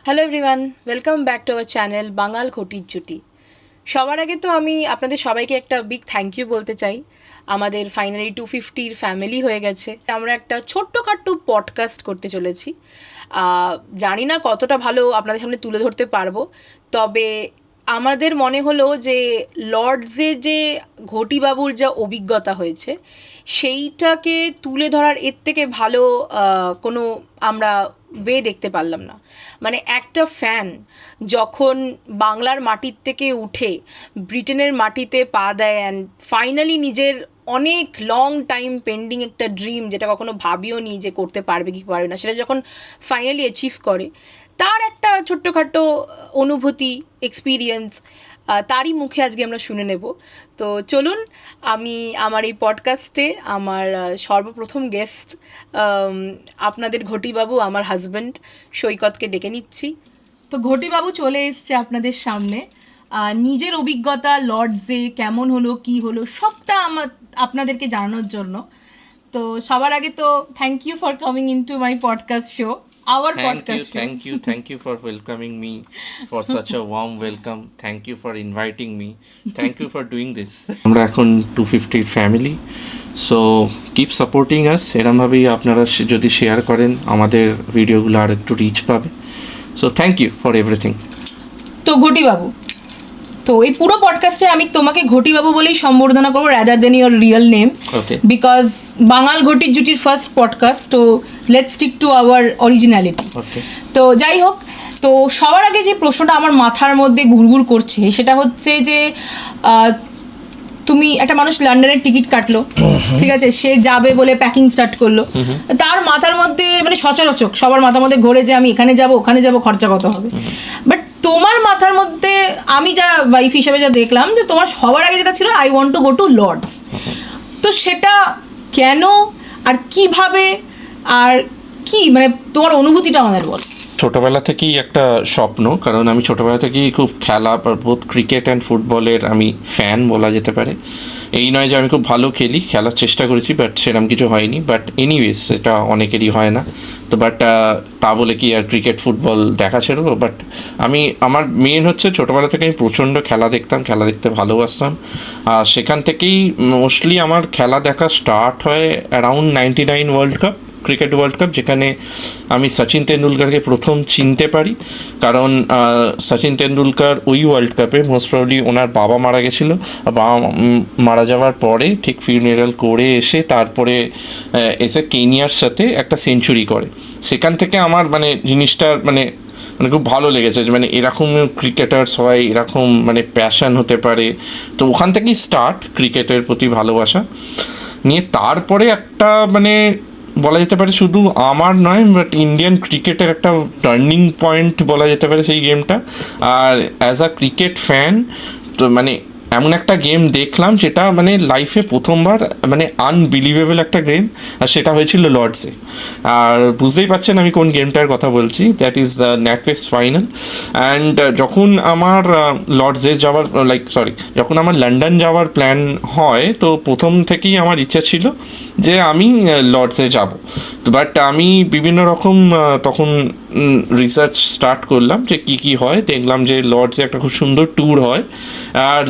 Hello everyone, welcome back to our channel বাঙাল ঘটির জুটি। সবার আগে তো আমি আপনাদের সবাইকে একটা বিগ থ্যাংক ইউ বলতে চাই। আমাদের ফাইনালি 250 ফ্যামিলি হয়ে গেছে। আমরা একটা ছোট্টখাট্টো পডকাস্ট করতে চলেছি। জানি না কতটা ভালো আপনাদের সামনে তুলে ধরতে পারবো, তবে আমাদের মনে হলো যে লর্ডসে যে ঘটিবাবুর যা অভিজ্ঞতা হয়েছে সেইটাকে তুলে ধরার এর থেকে ভালো কোনো আমরা ওয়ে দেখতে পারলাম না। মানে একটা ফ্যান যখন বাংলার মাটির থেকে উঠে ব্রিটেনের মাটিতে পা দেয় অ্যান্ড ফাইনালি নিজের অনেক লং টাইম পেন্ডিং একটা ড্রিম, যেটা কখনো ভাবিও নি যে করতে পারবে কি পারবে না, সেটা যখন ফাইনালি অ্যাচিভ করে, তার একটা ছোট্টখাটো অনুভূতি, এক্সপিরিয়েন্স, তারই মুখে আজকে আমরা শুনে নেব। তো চলুন, আমি আমার এই পডকাস্টে আমার সর্বপ্রথম গেস্ট আপনাদের ঘটিবাবু, আমার হাজব্যান্ড সৈকতকে ডেকে নিচ্ছি। তো ঘটিবাবু চলে এসছে আপনাদের সামনে নিজের অভিজ্ঞতা লর্ডসে কেমন হলো, কি হলো, সবটা আপনাদেরকে জানানোর জন্য। তো সবার আগে তো thank you for coming into my podcast show, our podcast show. Thank you for welcoming me, for such a warm welcome. Thank you for inviting me. Thank you for doing this. আমরা এখন 250 family, so keep supporting us. এরমভাবেই আপনারা যদি share করেন আমাদের ভিডিওগুলো আর একটু reach পাবে। So thank you for everything. তো ঘটিবাবু, তো এই পুরো পডকাস্টে আমি তোমাকে ঘটিবাবু বলেই সম্বোধনা করবো, rather than your real name, because বাঙাল ঘটির জুটির ফার্স্ট পডকাস্ট, তো let's stick to our originality. তো যাই হোক, তো সবার আগে যে প্রশ্নটা আমার মাথার মধ্যে ঘুরঘুর করছে সেটা হচ্ছে যে তুমি একটা মানুষ লন্ডনের টিকিট কাটলো, ঠিক আছে, সে যাবে বলে প্যাকিং স্টার্ট করলো, তার মাথার মধ্যে মানে সচরাচর সবার মাথার মধ্যে ঘোরে যে আমি এখানে যাব ওখানে যাব, খরচা কত হবে। বাট তোমার মাথার মধ্যে আমি যা ওয়াইফ হিসেবে যা দেখলাম, যে তোমার সবার আগে যেটা ছিল I want to go to Lord's. তো সেটা কেন আর কিভাবে আর কি, মানে তোমার অনুভূতিটা আমাদের বল। ছোটোবেলা থেকেই একটা স্বপ্ন, কারণ আমি ছোটোবেলা থেকেই খুব খেলা, বোথ ক্রিকেট অ্যান্ড ফুটবলের আমি ফ্যান বলা যেতে পারে। এই নয় যে আমি খুব ভালো খেলার চেষ্টা করেছি, বাট সেরকম কিছু হয়নি। বাট এনিওয়েজ, এটা অনেকেরই হয় না। তো বাট তা বলে কি আর ক্রিকেট ফুটবল দেখা ছেড়ো। বাট আমার মেন হচ্ছে ছোটোবেলা থেকে আমি প্রচণ্ড খেলা দেখতাম, খেলা দেখতে ভালোবাসতাম। আর সেখান থেকেই মোস্টলি আমার খেলা দেখা স্টার্ট হয় around 99 world cup, cricket world cup, যেখানে আমি সচিন তেন্ডুলকারকে প্রথম চিনতে পারি। কারণ সচিন তেন্ডুলকার ওই ওয়ার্ল্ড কাপে মোস্ট প্রবলি ওনার বাবা মারা গেছিলো। বাবা মারা যাওয়ার পরে ঠিক ফিউনারাল করে এসে তারপরে এসে কেনিয়ার সাথে একটা সেঞ্চুরি করে। সেখান থেকে আমার মানে জিনিসটার মানে খুব ভালো লেগেছে, মানে এরকম ক্রিকেটার্স হয়, এরকম মানে প্যাশন হতে পারে। তো ওখান থেকেই স্টার্ট ক্রিকেটের প্রতি ভালোবাসা নিয়ে। তারপরে একটা মানে বলা যেতে পারে শুধু আমার নয়, বাট ইন্ডিয়ান ক্রিকেটের একটা টার্নিং পয়েন্ট বলা যেতে পারে সেই গেমটা। আর অ্যাজ আ ক্রিকেট ফ্যান তো মানে এমন একটা গেম দেখলাম যেটা মানে লাইফে প্রথমবার মানে আনবিলিভেবল একটা গেম, আর সেটা হয়েছিল লর্ডসে। আর বুঝতেই পারছেন আমি কোন গেমটার কথা বলছি, that is the NatWest final. And যখন আমার লর্ডসে যাওয়ার যখন আমার লন্ডন যাওয়ার প্ল্যান হয়, তো প্রথম থেকেই আমার ইচ্ছা ছিল যে আমি লর্ডসে যাব। তো বাট আমি বিভিন্ন রকম তখন রিসার্চ স্টার্ট করলাম যে কী হয়। দেখলাম যে লর্ডসে একটা খুব সুন্দর ট্যুর হয়। আর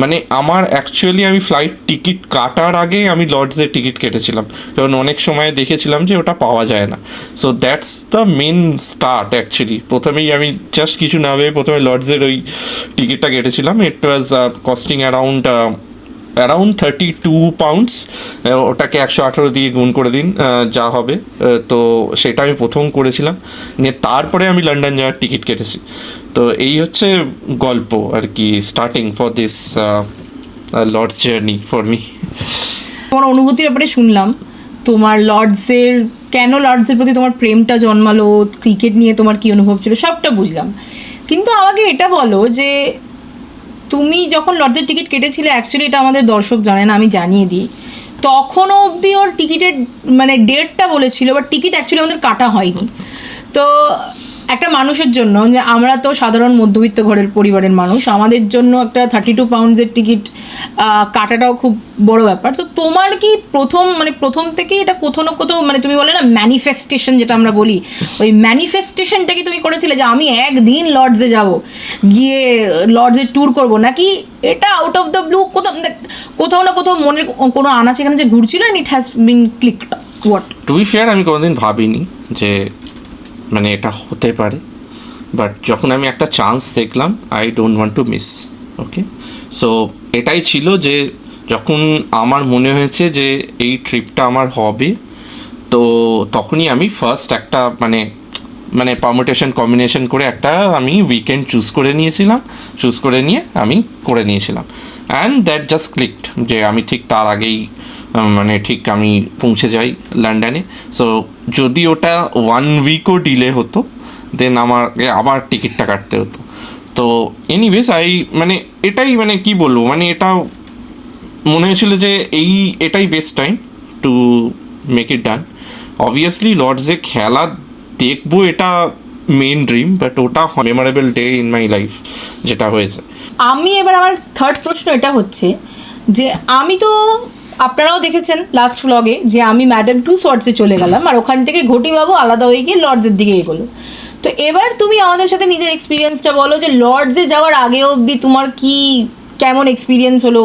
মানে আমার অ্যাকচুয়ালি আমি ফ্লাইট টিকিট কাটার আগে আমি লর্ডসের টিকিট কেটেছিলাম, কারণ অনেক সময় দেখেছিলাম যে ওটা পাওয়া যায় না। So that's the main start actually. প্রথমেই আমি জাস্ট কিছু না ভেবে প্রথমে লর্ডসের ওই টিকিটটা কেটেছিলাম। ইট ওয়াজ কস্টিং অ্যারাউন্ড 32 পাউন্ডস। ওটাকে 118 দিয়ে গুণ করে দিন যা হবে। তো সেটা আমি প্রথম করেছিলাম, নিয়ে তারপরে আমি লন্ডন যাওয়ার টিকিট কেটেছি। তো এই হচ্ছে গল্প আর কি, starting for this Lord's journey for me. তোমার অনুভূতির ব্যাপারে শুনলাম, তোমার কেন লর্ডসের প্রতি তোমার প্রেমটা জন্মালো, ক্রিকেট নিয়ে তোমার কী অনুভব ছিল, সবটা বুঝলাম। কিন্তু আমাকে এটা বলো যে তুমি যখন লর্ডসের টিকিট কেটেছিলে, অ্যাকচুয়ালি এটা আমাদের দর্শক জানে না, আমি জানিয়ে দিই, তখনও অবধি ওর টিকিটের মানে ডেটটা বলেছিল, বাট টিকিট অ্যাকচুয়ালি আমাদের কাটা হয়নি। তো একটা মানুষের জন্য, যে আমরা তো সাধারণ মধ্যবিত্ত ঘরের পরিবারের মানুষ, আমাদের জন্য একটা 32 পাউন্ডসের টিকিট কাটাটাও খুব বড় ব্যাপার। তো তোমার কি প্রথম থেকেই এটা কোথাও না কোথাও, মানে তুমি বলে না ম্যানিফেস্টেশন যেটা আমরা বলি, ওই ম্যানিফেস্টেশনটা কি তুমি করেছিলে যে আমি একদিন লর্ডসে যাব, গিয়ে লর্ডসের ট্যুর করব, নাকি এটা আউট অফ দ্য ব্লু কোথাও না কোথাও মনের কোনো আনাচে এখানে যে ঘুরছিল, and it has been clicked? What? To be fair, আমি কোনোদিন ভাবিনি যে মানে এটা হতে পারে, বাট যখন আমি একটা চান্স দেখলাম, I don't want to miss. Okay, so এটাই ছিল যে যখন আমার মনে হয়েছে যে এই ট্রিপটা আমার হবে, তো তখনই আমি ফার্স্ট একটা মানে পারমুটেশন কম্বিনেশন করে একটা আমি উইকেন্ড চুজ করে নিয়ে করে নিয়েছিলাম অ্যান্ড দ্যাট জাস্ট ক্লিকড, যে আমি ঠিক তার আগেই ঠিক আমি পৌঁছে যাই লন্ডনে। সো যদি ওটা 1 উইকও ডিলে হতো, দেন আমাকে আবার টিকিটটা কাটতে হতো। তো এনিওয়েজ এটাই কি বলবো, এটা মনে হয়েছিল যে এটাই best time to make it done. Obviously লর্ডসে খেলা দেখবো, এটা মেন ড্রিম, বাট ওটা memorable day in my life যেটা হয়েছে। আমি এবার আমার থার্ড প্রশ্ন এটা হচ্ছে যে আমি তো, আপনারাও দেখেছেন লাস্ট ব্লগে যে আমি ম্যাডাম টু শর্টসে চলে গেলাম, আর ওখান থেকে ঘটিবাবু আলাদা হয়ে গিয়ে লর্ডসের দিকে এগোলো। তো এবার তুমি আমাদের সাথে নিজের এক্সপিরিয়েন্সটা বলো যে লর্ডসে যাওয়ার আগে অবধি তোমার কেমন এক্সপিরিয়েন্স হলো,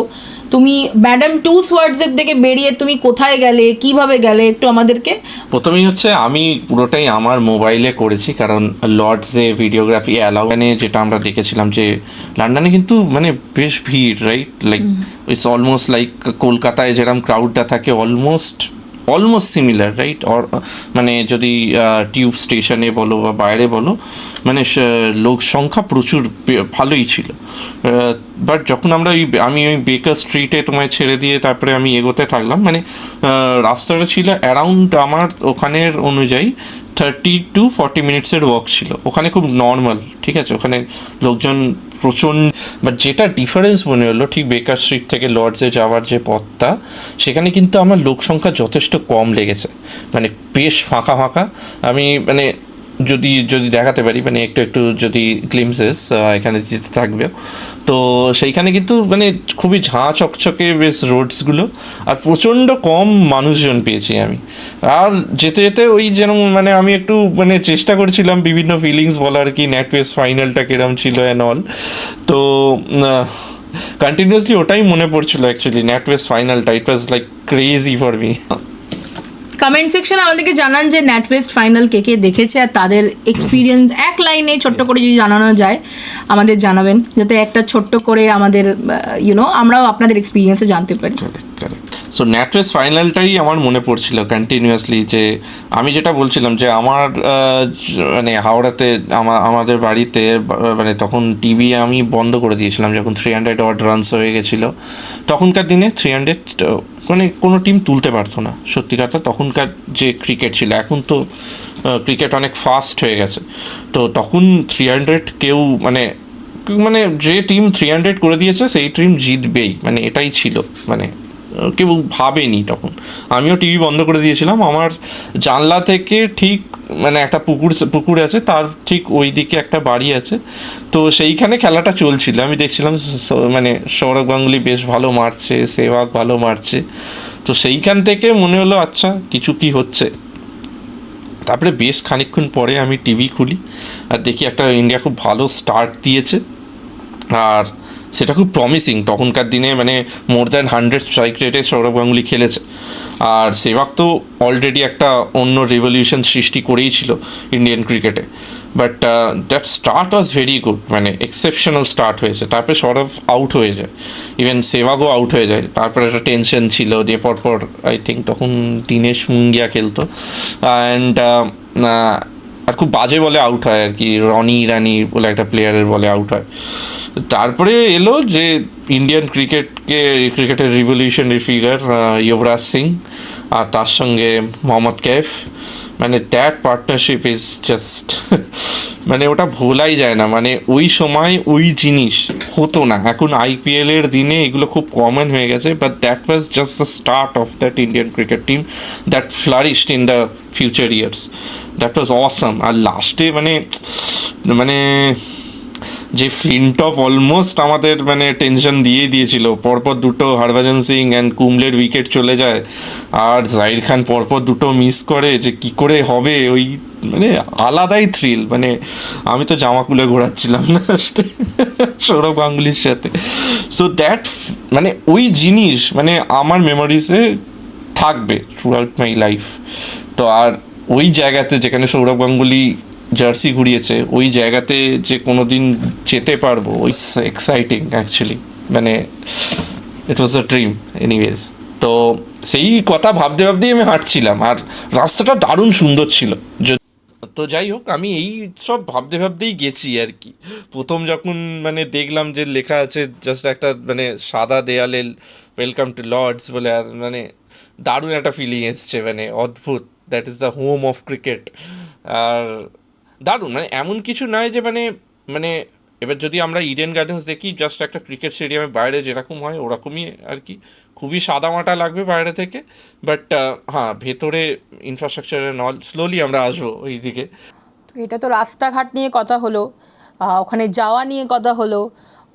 তুমি ম্যাডাম টু শর্টসের থেকে বেরিয়ে তুমি কোথায় গেলে, কিভাবে গেলে, একটু আমাদেরকে। প্রথমেই হচ্ছে আমি পুরোটাই আমার মোবাইলে করেছি, কারণ লর্ডসে ভিডিওগ্রাফি অ্যালাউ, যেটা আমরা দেখেছিলাম যে লন্ডনে কিন্তু বেশ ভিড়, রাইট? ইটস অলমোস্ট লাইক কলকাতায় যেরকম ক্রাউডটা থাকে, অলমোস্ট সিমিলার, রাইট? অর যদি টিউব স্টেশনে বলো বা বাইরে বলো, লোক সংখ্যা প্রচুর ভালোই ছিল। বাট যখন আমি ওই বেকার স্ট্রিটে তোমায় ছেড়ে দিয়ে তারপরে আমি এগোতে থাকলাম, রাস্তাটা ছিল অ্যারাউন্ড আমার ওখানের অনুযায়ী 30 to 40 মিনিটসের ওয়াক ছিল। ওখানে খুব নর্মাল, ঠিক আছে, ওখানে লোকজন প্রচণ্ড। বাট যেটা ডিফারেন্স মনে হলো, ঠিক বেকার স্ট্রিট থেকে লর্ডসে যাওয়ার যে পথটা, সেখানে কিন্তু আমার লোক সংখ্যা যথেষ্ট কম লেগেছে, বেশ ফাঁকা। আমি যদি দেখাতে পারি একটু যদি গ্লিমসেস এখানে যেতে থাকবে, তো সেইখানে কিন্তু খুবই ঝাঁ চকচকে বেশ রোডসগুলো, আর প্রচণ্ড কম মানুষজন পেয়েছি আমি। আর যেতে যেতে ওই যেন আমি একটু চেষ্টা করছিলাম বিভিন্ন ফিলিংস বলার, কি ন্যাটওয়েস্ট ফাইনালটা কিরম ছিল অ্যান্ড অল। তো কন্টিনিউয়াসলি ওটাই মনে পড়ছিল অ্যাকচুয়ালি, ন্যাটওয়েস্ট ফাইনালটা। It was like crazy for me. Comment সেকশনে আমাদেরকে জানান যে ন্যাটওয়েস্ট ফাইনাল কে দেখেছে, আর তাদের এক্সপিরিয়েন্স এক লাইনে ছোট্ট করে যদি জানানো যায় আমাদের জানাবেন, যাতে একটা ছোট্ট করে আমাদের আমরাও আপনাদের এক্সপিরিয়েন্সে জানতে পারি। সো ন্যাটওয়েস্ট ফাইনালটাই আমার মনে পড়ছিল কন্টিনিউয়াসলি, যে আমি যেটা বলছিলাম যে আমার হাওড়াতে আমাদের বাড়িতে তখন টিভি আমি বন্ধ করে দিয়েছিলাম যখন 300 odd রানস হয়ে গেছিলো। তখনকার দিনে 300 কোনো টিম তুলতে পারতো না, সত্যি কথা। তখনকার যে ক্রিকেট ছিল, এখন তো ক্রিকেট অনেক ফাস্ট হয়ে গেছে, তো তখন 300 কেউ যে টিম 300 করে দিয়েছে সেই টিম জিতবেই, এটাই ছিল, কেউ ভাবেনি তখন। আমিও টিভি বন্ধ করে দিয়েছিলাম। আমার জানলা থেকে ঠিক একটা পুকুর আছে, তার ঠিক ওই দিকে একটা বাড়ি আছে, তো সেইখানে খেলাটা চলছিল। আমি দেখছিলাম সৌরভ গাঙ্গুলি বেশ ভালো মারছে, সেহবাগ ভালো মারছে, তো সেইখান থেকে মনে হলো আচ্ছা কিছু কি হচ্ছে। তারপরে বেশ খানিকক্ষণ পরে আমি টিভি খুলি আর দেখি একটা ইন্ডিয়া খুব ভালো স্টার্ট দিয়েছে, আর সেটা খুব প্রমিসিং। তখনকার দিনে মোর দ্যান 100 স্ট্রাইক রেটে সৌরভ গাঙ্গুলি খেলেছে, আর সেহবাগ তো অলরেডি একটা অন্য রেভলিউশন সৃষ্টি করেই ছিল ইন্ডিয়ান ক্রিকেটে। But that start was very good, exceptional start হয়েছে। তারপরে সৌরভ আউট হয়ে যায়, ইভেন সেহবাগও আউট হয়ে যায়। তারপরে একটা টেনশন ছিল যে পরপর আই থিঙ্ক তখন দীনেশ মুঙ্গিয়া খেলতো, অ্যান্ড আর খুব বাজে বলে আউট হয় আর কি, রনি ইরানি বলে একটা প্লেয়ারের বলে আউট হয়। তারপরে এলো যে ইন্ডিয়ান ক্রিকেটের রিভলিউশনারি ফিগার যুবরাজ সিং, আর তার সঙ্গে Mohammad Kaif, that partnership is just ওটা ভোলাই যায় না। ওই সময় ওই জিনিস হতো না। এখন আইপিএলের দিনে এগুলো খুব কমন হয়ে গেছে, but that was just the start of that Indian cricket team that flourished in the future years. That was awesome. আর লাস্টে মানে মানে যে ফ্লিনটফ অলমোস্ট আমাদের মানে টেনশন দিয়েই দিয়েছিল, পরপর দুটো হরভজন সিং অ্যান্ড কুমলের উইকেট চলে যায়, আর জাহির খান পরপর দুটো মিস করে, যে কি করে হবে ওই মানে আলাদাই থ্রিল। মানে আমি তো জামা খুলে ঘোরাচ্ছিলাম লাস্টে সৌরভ গাঙ্গুলির সাথে। সো দ্যাট মানে ওই জিনিস মানে আমার মেমোরিজে থাকবে থ্রু আউট মাই লাইফ। তো আর ওই জায়গাতে যেখানে সৌরভ গাঙ্গুলি জার্সি ঘুরিয়েছে, ওই জায়গাতে যে কোনো দিন যেতে পারবো, ওই এক্সাইটিং অ্যাকচুয়ালি, মানে ইট ওয়াজ আ ড্রিম এনিওয়েজ। তো সেই কথা ভাবতে ভাবতেই আমি হাঁটছিলাম, আর রাস্তাটা দারুণ সুন্দর ছিল। তো যাই হোক, আমি এই সব ভাবতে ভাবতেই গেছি আর কি। প্রথম যখন মানে দেখলাম যে লেখা আছে জাস্ট একটা মানে সাদা দেয়ালে ওয়েলকাম টু লর্ডস বলে, আর মানে দারুণ একটা ফিলিং এসছে, মানে অদ্ভুত, that is the home of cricket. আর দারুণ, মানে এমন কিছু নয় যে মানে মানে এবার যদি আমরা ইডেন গার্ডেন্স দেখি, জাস্ট একটা ক্রিকেট স্টেডিয়ামের বাইরে যেরকম হয় ওরকমই আর কি, খুবই সাদামাটা লাগবে বাইরে থেকে, বাট হ্যাঁ ভেতরে ইনফ্রাস্ট্রাকচারে নল স্লোলি আমরা আসবো ওই দিকে। তো এটা তো রাস্তাঘাট নিয়ে কথা হলো, ওখানে যাওয়া নিয়ে কথা হলো,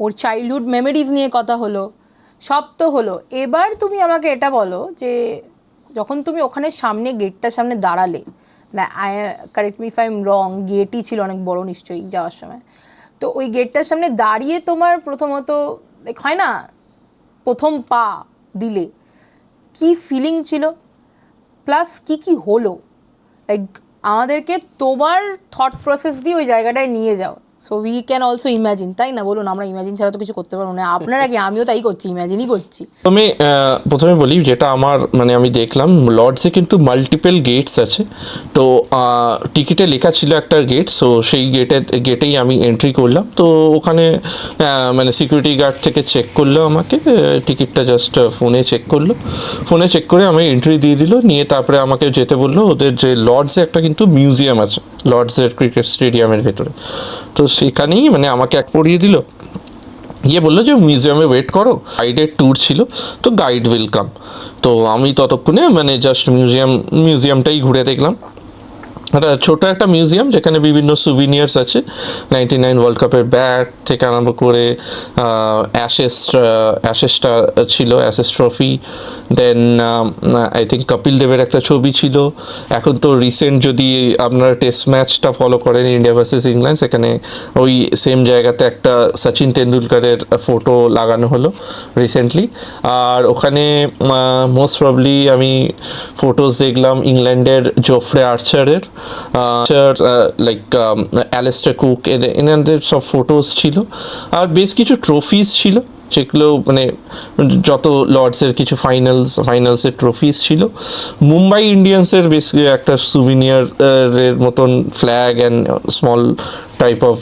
ওর চাইল্ডহুড মেমোরিজ নিয়ে কথা হলো, সব তো হলো। এবার তুমি আমাকে এটা বলো যে যখন তুমি ওখানে সামনে গেটটার সামনে দাঁড়ালে, না correct me if I am wrong, গেটই ছিল অনেক বড় নিশ্চয়ই যাওয়ার সময়, তো ওই গেটটার সামনে দাঁড়িয়ে তোমার প্রথমত লাইক হয় না, প্রথম পা দিলে কি ফিলিং ছিল, প্লাস কি কি হলো, লাইক আমাদেরকে তোমার থট প্রসেস দিয়ে ওই জায়গাটায় নিয়ে যাও, so we can also imagine, তাই না? বলুন, আমরা ইমাজিন ছাড়া তো কিছু করতে পারবো না। আপনারা কি, আমিও তাই করছি, ইমাজিনই করছি। আমি প্রথমে বলি যেটা আমার মানে আমি দেখলাম লর্ডসে কিন্তু মাল্টিপল গেটস আছে। তো টিকিটে লেখা ছিল একটা গেট, সো সেই গেটেই আমি এন্ট্রি করলাম। তো ওখানে মানে সিকিউরিটি গার্ড থেকে চেক করলো আমাকে, টিকিটটা জাস্ট ফোনে চেক করলো, ফোনে চেক করে আমি এন্ট্রি দিয়ে দিল, নিয়ে তারপরে আমাকে যেতে বললো ওদের যে লর্ডসে একটা কিন্তু মিউজিয়াম আছে লর্ডসের ক্রিকেট স্টেডিয়ামের ভেতরে। তো সেখানেই মানে আমাকে পড়িয়ে দিল, গিয়ে বললো যে মিউজিয়ামে ওয়েট করো, গাইডের ট্যুর ছিল, তো গাইড ওয়েলকাম। তো আমি ততক্ষণে মানে জাস্ট মিউজিয়ামটাই ঘুরে দেখলাম। একটা ছোটো একটা মিউজিয়াম যেখানে বিভিন্ন সুভিনিয়ার্স আছে, 99 ওয়ার্ল্ড কাপের ব্যাট থেকে আরম্ভ করে অ্যাশেসটা ছিল, Ashes trophy, then I think Kapil দেবের একটা ছবি ছিল। এখন তো রিসেন্ট যদি আপনারা টেস্ট ম্যাচটা ফলো করেন ইন্ডিয়া ভার্সেস ইংল্যান্ড, সেখানে ওই সেম জায়গাতে একটা সচিন তেন্ডুলকারের ফটো লাগানো হলো রিসেন্টলি। আর ওখানে মোস্ট প্রবলি আমি ফটোজ দেখলাম ইংল্যান্ডের জোফ্রে আর্চারের, লাইক অ্যালেস্টার কুক, এনাদের সব ফটোস ছিল। আর বেশ কিছু ট্রফিজ ছিল যেগুলো মানে যত লর্ডসের কিছু ফাইনালসের ট্রফিজ ছিল। মুম্বাই ইন্ডিয়ান্সের বেশ একটা সুভিনিয়ারের মতন flag and small type of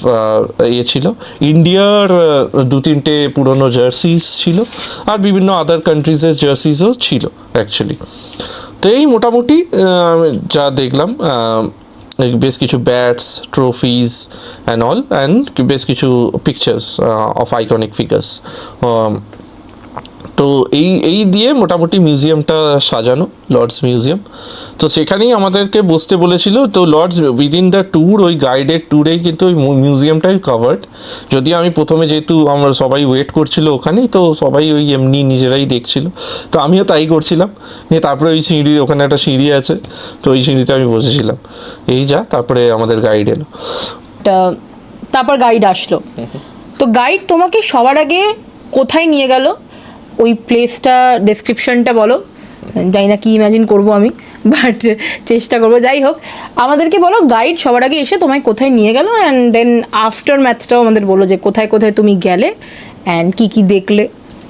ইয়ে ছিল। ইন্ডিয়ার দু তিনটে পুরনো জার্সিস ছিল, আর বিভিন্ন আদার কান্ট্রিজের জার্সিসও ছিল অ্যাকচুয়ালি। তো এই মোটামুটি যা দেখলাম, বেশ কিছু ব্যাটস, ট্রফিজ অ্যান্ড অল, অ্যান্ড বেশ কিছু পিকচার্স অফ আইকনিক ফিগার্স। তো এই দিয়ে মোটামুটি মিউজিয়ামটা সাজানো, লর্ডস মিউজিয়াম। তো সেখানেই আমাদেরকে বসতে বলেছিল। তো লর্ডস উইদিন দ্য ট্যুর, ওই গাইডেড ট্যুরেই কিন্তু ওই মিউজিয়ামটাই কভার্ড। যদিও আমি প্রথমে, যেহেতু আমরা সবাই ওয়েট করছিল ওখানেই, তো সবাই ওই এমনি নিজেরাই দেখছিল, তো আমিও তাই করছিলাম। নিয়ে তারপরে ওই সিঁড়ি, ওখানে একটা সিঁড়ি আছে, তো ওই সিঁড়িতে আমি বসেছিলাম। এই যা, তারপরে আমাদের গাইড এলো। তারপর গাইড আসলো। তো গাইড তোমাকে সবার আগে কোথায় নিয়ে গেল, ওই প্লেসটা ডেসক্রিপশনটা বলো। জানি না কি ইমাজিন করবো আমি, বাট চেষ্টা করবো। যাই হোক, আমাদেরকে বলো গাইড সবার আগে এসে তোমায় কোথায় নিয়ে গেল, অ্যান্ড দেন আফটার ম্যাচটাও আমাদের বলো যে কোথায় কোথায় তুমি গেলে অ্যান্ড কী কী দেখলে,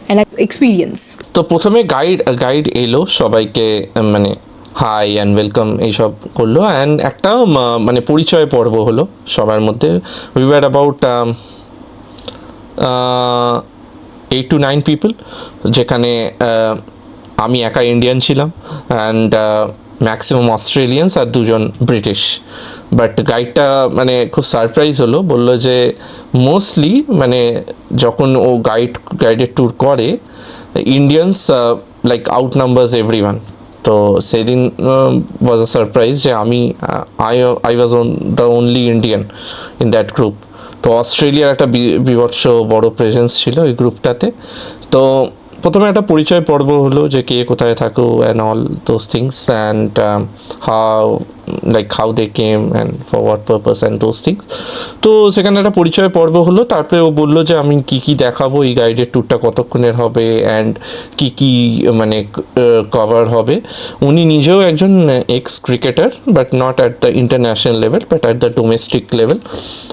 অ্যান্ড এক্সপিরিয়েন্স। তো প্রথমে গাইড এলো, সবাইকে মানে হাই অ্যান্ড ওয়েলকাম এইসব করলো, অ্যান্ড একটা মানে পরিচয় পর্ব হলো সবার মধ্যে। We were about 8 to 9 people, যেখানে আমি একা ইন্ডিয়ান ছিলাম, অ্যান্ড ম্যাক্সিমাম অস্ট্রেলিয়ানস আর দুজন ব্রিটিশ। বাট গাইডটা মানে খুব সারপ্রাইজ হলো, বললো যে মোস্টলি মানে যখন ও গাইডের ট্যুর করে, Indians like out numbers everyone. তো সেদিন ওয়াজ আ সারপ্রাইজ যে আমি I was the only Indian in that group. তো অস্ট্রেলিয়ার একটা বিভৎস বড় প্রেজেন্স ছিল এই গ্রুপটাতে। তো প্রথমে একটা পরিচয় পর্ব হলো যে কে কোথায় থাকো and all those things and how they came and for what purpose and those things. তো সেখানে একটা পরিচয় পর্ব হলো, তারপরে ও বললো যে আমি কী কী দেখাবো, এই গাইডের ট্যুরটা কতক্ষণের হবে অ্যান্ড কী কী মানে কভার হবে। উনি নিজেও একজন x cricketer, but not at the international level but at the domestic level.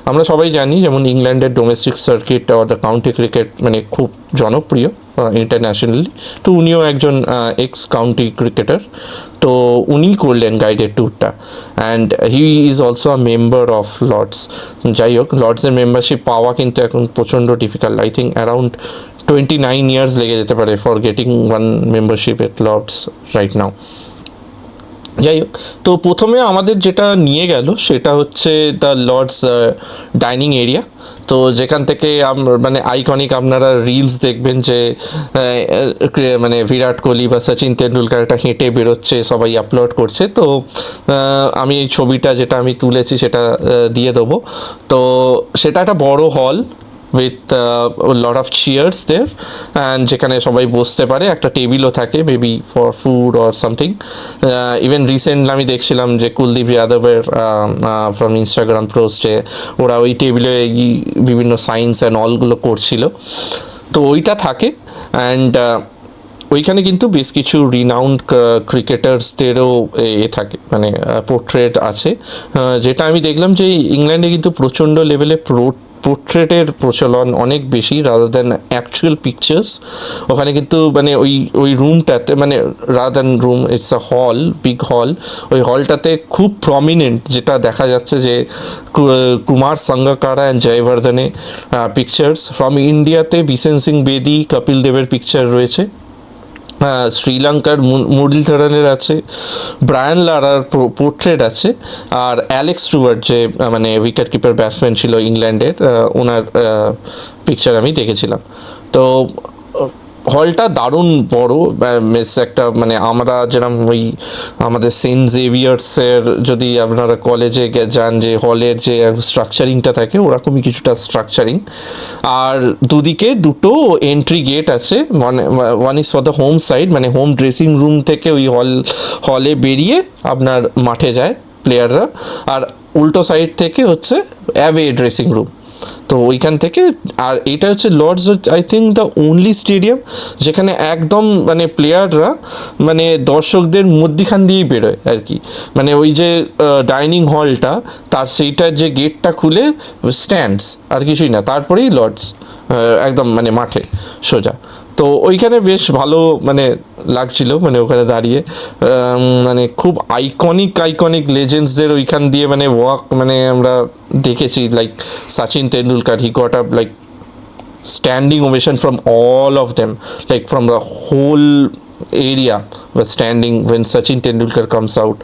আমরা সবাই জানি যেমন ইংল্যান্ডের domestic circuit or the county cricket মানে খুব জনপ্রিয় ইন্টারন্যাশনালি। তো উনিও একজন এক্স কাউন্টি ক্রিকেটার। তো উনি করলেন গাইডেড ট্যুরটা and he is also a member of Lord's. যাই হোক, লর্ডসের মেম্বারশিপ পাওয়া কিন্তু এখন প্রচণ্ড difficult. I think around 29 years লেগে যেতে পারে for getting one membership at Lord's right now. যাই হোক, তো প্রথমে আমাদের যেটা নিয়ে গেল সেটা হচ্ছে দ্য লর্ডস ডাইনিং এরিয়া। তো যেখান থেকে মানে আইকনিক আপনারা রিলস দেখবেন যে মানে বিরাট কোহলি বা সচিন তেন্ডুলকার একটা হেঁটে বেরোচ্ছে, সবাই আপলোড করছে। তো আমি এই ছবিটা যেটা আমি তুলেছি সেটা দিয়ে দেবো। তো সেটা একটা বড় হল with lot of chairs there and যেখানে সবাই বসতে পারে, একটা টেবিলও থাকে maybe for food or something. Even recently আমি দেখছিলাম যে কুলদীপ যাদবের ফ্রম ইনস্টাগ্রাম পোস্টে ওরা ওই টেবিলে বিভিন্ন সায়েন্স অ্যান্ড অলগুলো করছিল। তো ওইটা থাকে অ্যান্ড ওইখানে কিন্তু বেশ কিছু রিনাউন্ড ক্রিকেটার্সদেরও থাকে মানে পোর্ট্রেট আছে। যেটা আমি দেখলাম যে ইংল্যান্ডে কিন্তু প্রচণ্ড লেভেলে পোর্ট্রেটের প্রচলন অনেক বেশি রাদার দ্যান অ্যাকচুয়াল পিকচার্স। ওখানে কিন্তু মানে ওই রুমটাতে মানে rather than room, it's a হল, বিগ হল। ওই হলটাতে খুব প্রমিনেন্ট যেটা দেখা যাচ্ছে যে Kumar Sangakkara and Jayawardene pictures. From ইন্ডিয়াতে বিশেন সিং বেদি, কপিল দেবের পিকচার রয়েছে। শ্রীলঙ্কার মুরলীধরনের আছে, ব্রায়ান লারার পোর্ট্রেট আছে, আর অ্যালেক্স স্টুয়ার্ট যে মানে উইকেট কিপার ব্যাটসম্যান ছিল ইংল্যান্ডের, ওনার পিকচার আমি দেখেছিলাম। তো হলটা দারুণ বড়, বেশ একটা মানে আমরা যেরকম ওই আমাদের সেন্ট জেভিয়ার্সের যদি আপনারা কলেজে যান যে হলের যে স্ট্রাকচারিংটা থাকে ওরকমই কিছুটা স্ট্রাকচারিং। আর দুদিকে দুটো এন্ট্রি গেট আছে, one is for the home side মানে হোম ড্রেসিং রুম থেকে ওই হলে বেরিয়ে আপনার মাঠে যায় প্লেয়াররা, আর উল্টো সাইড থেকে হচ্ছে অ্যাওয়ে ড্রেসিং রুম। তো ওইখান থেকে, আর এটা হচ্ছে Lord's I think the only stadium যেখানে একদম মানে প্লেয়াররা মানে দর্শকদের মধ্যিখান দিয়েই বেরোয় আর কি। মানে ওই যে ডাইনিং হলটা তার সেইটার যে গেটটা খুলে স্ট্যান্ডস আর কিছুই না, তারপরেই লর্ডস একদম মানে মাঠে সোজা। তো ওইখানে বেশ ভালো মানে লাগছিল মানে ওখানে দাঁড়িয়ে, মানে খুব আইকনিক লেজেন্ডসদের ওইখান দিয়ে মানে ওয়াক মানে আমরা দেখেছি। Like Sachin Tendulkar, he got up like standing ovation from all of them, like from the whole area was standing when Sachin Tendulkar comes out.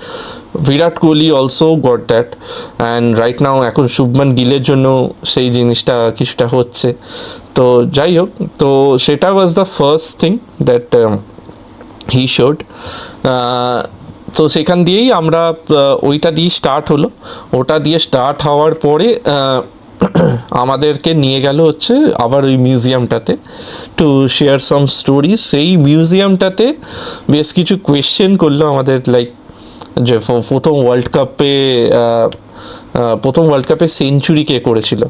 Virat Kohli also got that, and right now এখন শুভমান গিলের জন্য সেই জিনিসটা কিছুটা হচ্ছে। তো যাই হোক, তো সেটা was the first thing that he showed. তো সেখান দিয়েই আমরা ওইটা দিয়ে স্টার্ট হলো। ওটা দিয়ে স্টার্ট হওয়ার পরে আমাদেরকে নিয়ে গেল হচ্ছে আবার ওই মিউজিয়ামটাতে টু শেয়ার সাম স্টোরি। সেই মিউজিয়ামটাতে বেশ কিছু কোয়েশ্চেন করলো আমাদের, লাইক যে প্রথম ওয়ার্ল্ড কাপে সেঞ্চুরি কে করেছিল,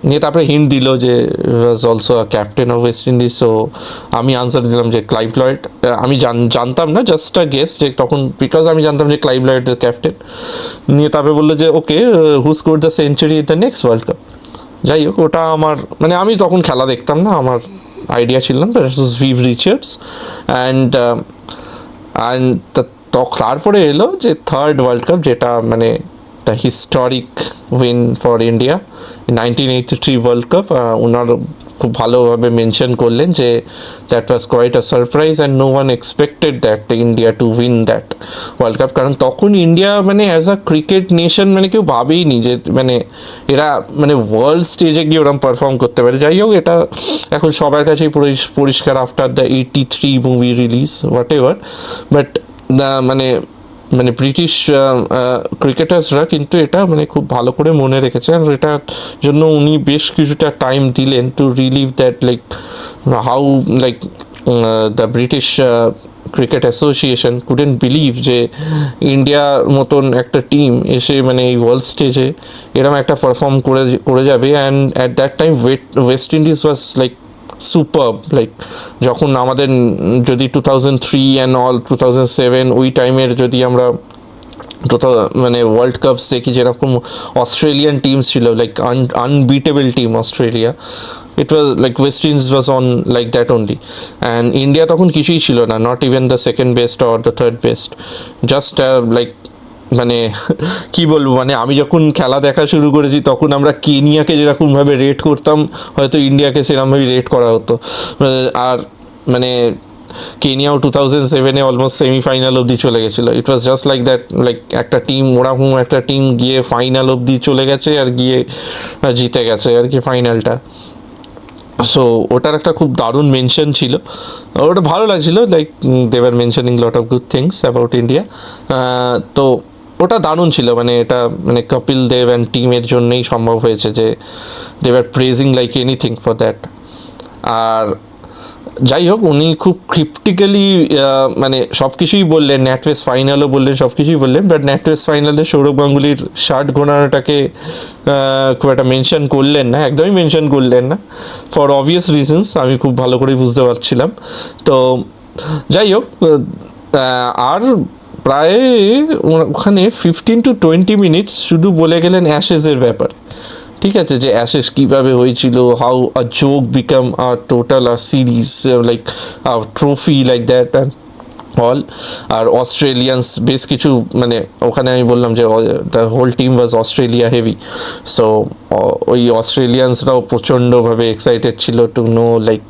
নিয়ে তারপরে হিন্ট দিল যে was also a captain of West Indies. So আমি আনসার দিলাম যে ক্লাইভ লয়েড। আমি জানতাম না, জাস্ট আ গেস, যে তখন বিকজ আমি জানতাম যে ক্লাইভ লয়েড দ্য ক্যাপ্টেন। নিয়ে তারপরে বললো যে okay, who score the century in the next world cup. যাই হোক, ওটা আমার মানে আমি তখন খেলা দেখতাম না, আমার আইডিয়া ছিল না, ভিভ রিচার্ডস। অ্যান্ড তারপরে এলো যে থার্ড ওয়ার্ল্ড কাপ, যেটা মানে the historic win for India, 1983 world cup. ওনার খুব ভালোভাবে মেনশন করলেন যে that was quite a surprise and no one expected that India to win that world cup. কারণ তখন ইন্ডিয়া মানে অ্যাজ আ ক্রিকেট নেশন মানে কেউ ভাবেইনি যে মানে এরা মানে ওয়ার্ল্ড স্টেজে গিয়ে ওরকম পারফর্ম করতে পারে। যাই হোক, এটা এখন সবার কাছেই পরিষ্কার after the 83 movie release what ever. But মানে মানে ব্রিটিশ ক্রিকেটার্সরা কিন্তু এটা মানে খুব ভালো করে মনে রেখেছে, আর এটার জন্য উনি বেশ কিছুটা টাইম দিলেন to relive that like how like the British cricket association couldn't believe যে ইন্ডিয়ার মতন একটা টিম এসে মানে এই ওয়ার্ল্ড স্টেজে এরকম একটা পারফর্ম করে যাবে। And at that time waste Indies was like super. Like যখন আমাদের যদি 2003 অ্যান্ড অল 2007 ওই টাইমের যদি আমরা মানে ওয়ার্ল্ড কাপস দেখি, যেরকম অস্ট্রেলিয়ান টিমস ছিল like unbeatable team Australia, it was like West Indies was on like that only. And India তখন কিছুই ছিল না, not even the second best or the third best, just like মানে কি বলবো, মানে আমি যখন খেলা দেখা শুরু করেছি তখন আমরা কেনিয়াকে যেরকমভাবে রেট করতাম হয়তো ইন্ডিয়াকে সেরকমভাবেই রেট করা হতো। আর মানে কেনিয়াও 2007 অলমোস্ট সেমিফাইনাল অবধি চলে গেছিলো। It was just like that, like একটা টিম ওরকম একটা টিম গিয়ে ফাইনাল অবধি চলে গেছে আর গিয়ে জিতে গেছে আর কি ফাইনালটা। সো ওটার একটা খুব দারুণ মেনশন ছিল, ওটা ভালো লাগছিল, লাইক দেওয়ার mentioning lot of good things about India. তো ওটা দারুণ ছিল, মানে এটা মানে কপিল দেব অ্যান্ড টিমের জন্যই সম্ভব হয়েছে যে they are praising like anything for that. আর যাই হোক, উনি খুব ক্রিপ্টিক্যালি মানে সব কিছুই বললেন, ন্যাটওয়েস্ট ফাইনালও বললেন, সব কিছুই বললেন, বাট ন্যাটওয়েস্ট ফাইনালে সৌরভ গাঙ্গুলির শার্ট ঘোরানোটাকে খুব একটা মেনশন করলেন না, একদমই মেনশন করলেন না, ফর অবভিয়াস রিজনস আমি খুব ভালো করেই বুঝতে পারছিলাম। তো যাই হোক, আর প্রায় ওখানে 15 to 20 মিনিটস শুধু বলে গেলেন অ্যাশেজের ব্যাপার। ঠিক আছে, যে অ্যাশেজ কীভাবে হয়েছিল, how a joke became a total a series like a trophy like that and all. আর অস্ট্রেলিয়ানস বেশ কিছু মানে ওখানে আমি বললাম যে the whole team was Australia heavy. So ওই অস্ট্রেলিয়ানসরাও প্রচণ্ডভাবে এক্সাইটেড ছিল to know like,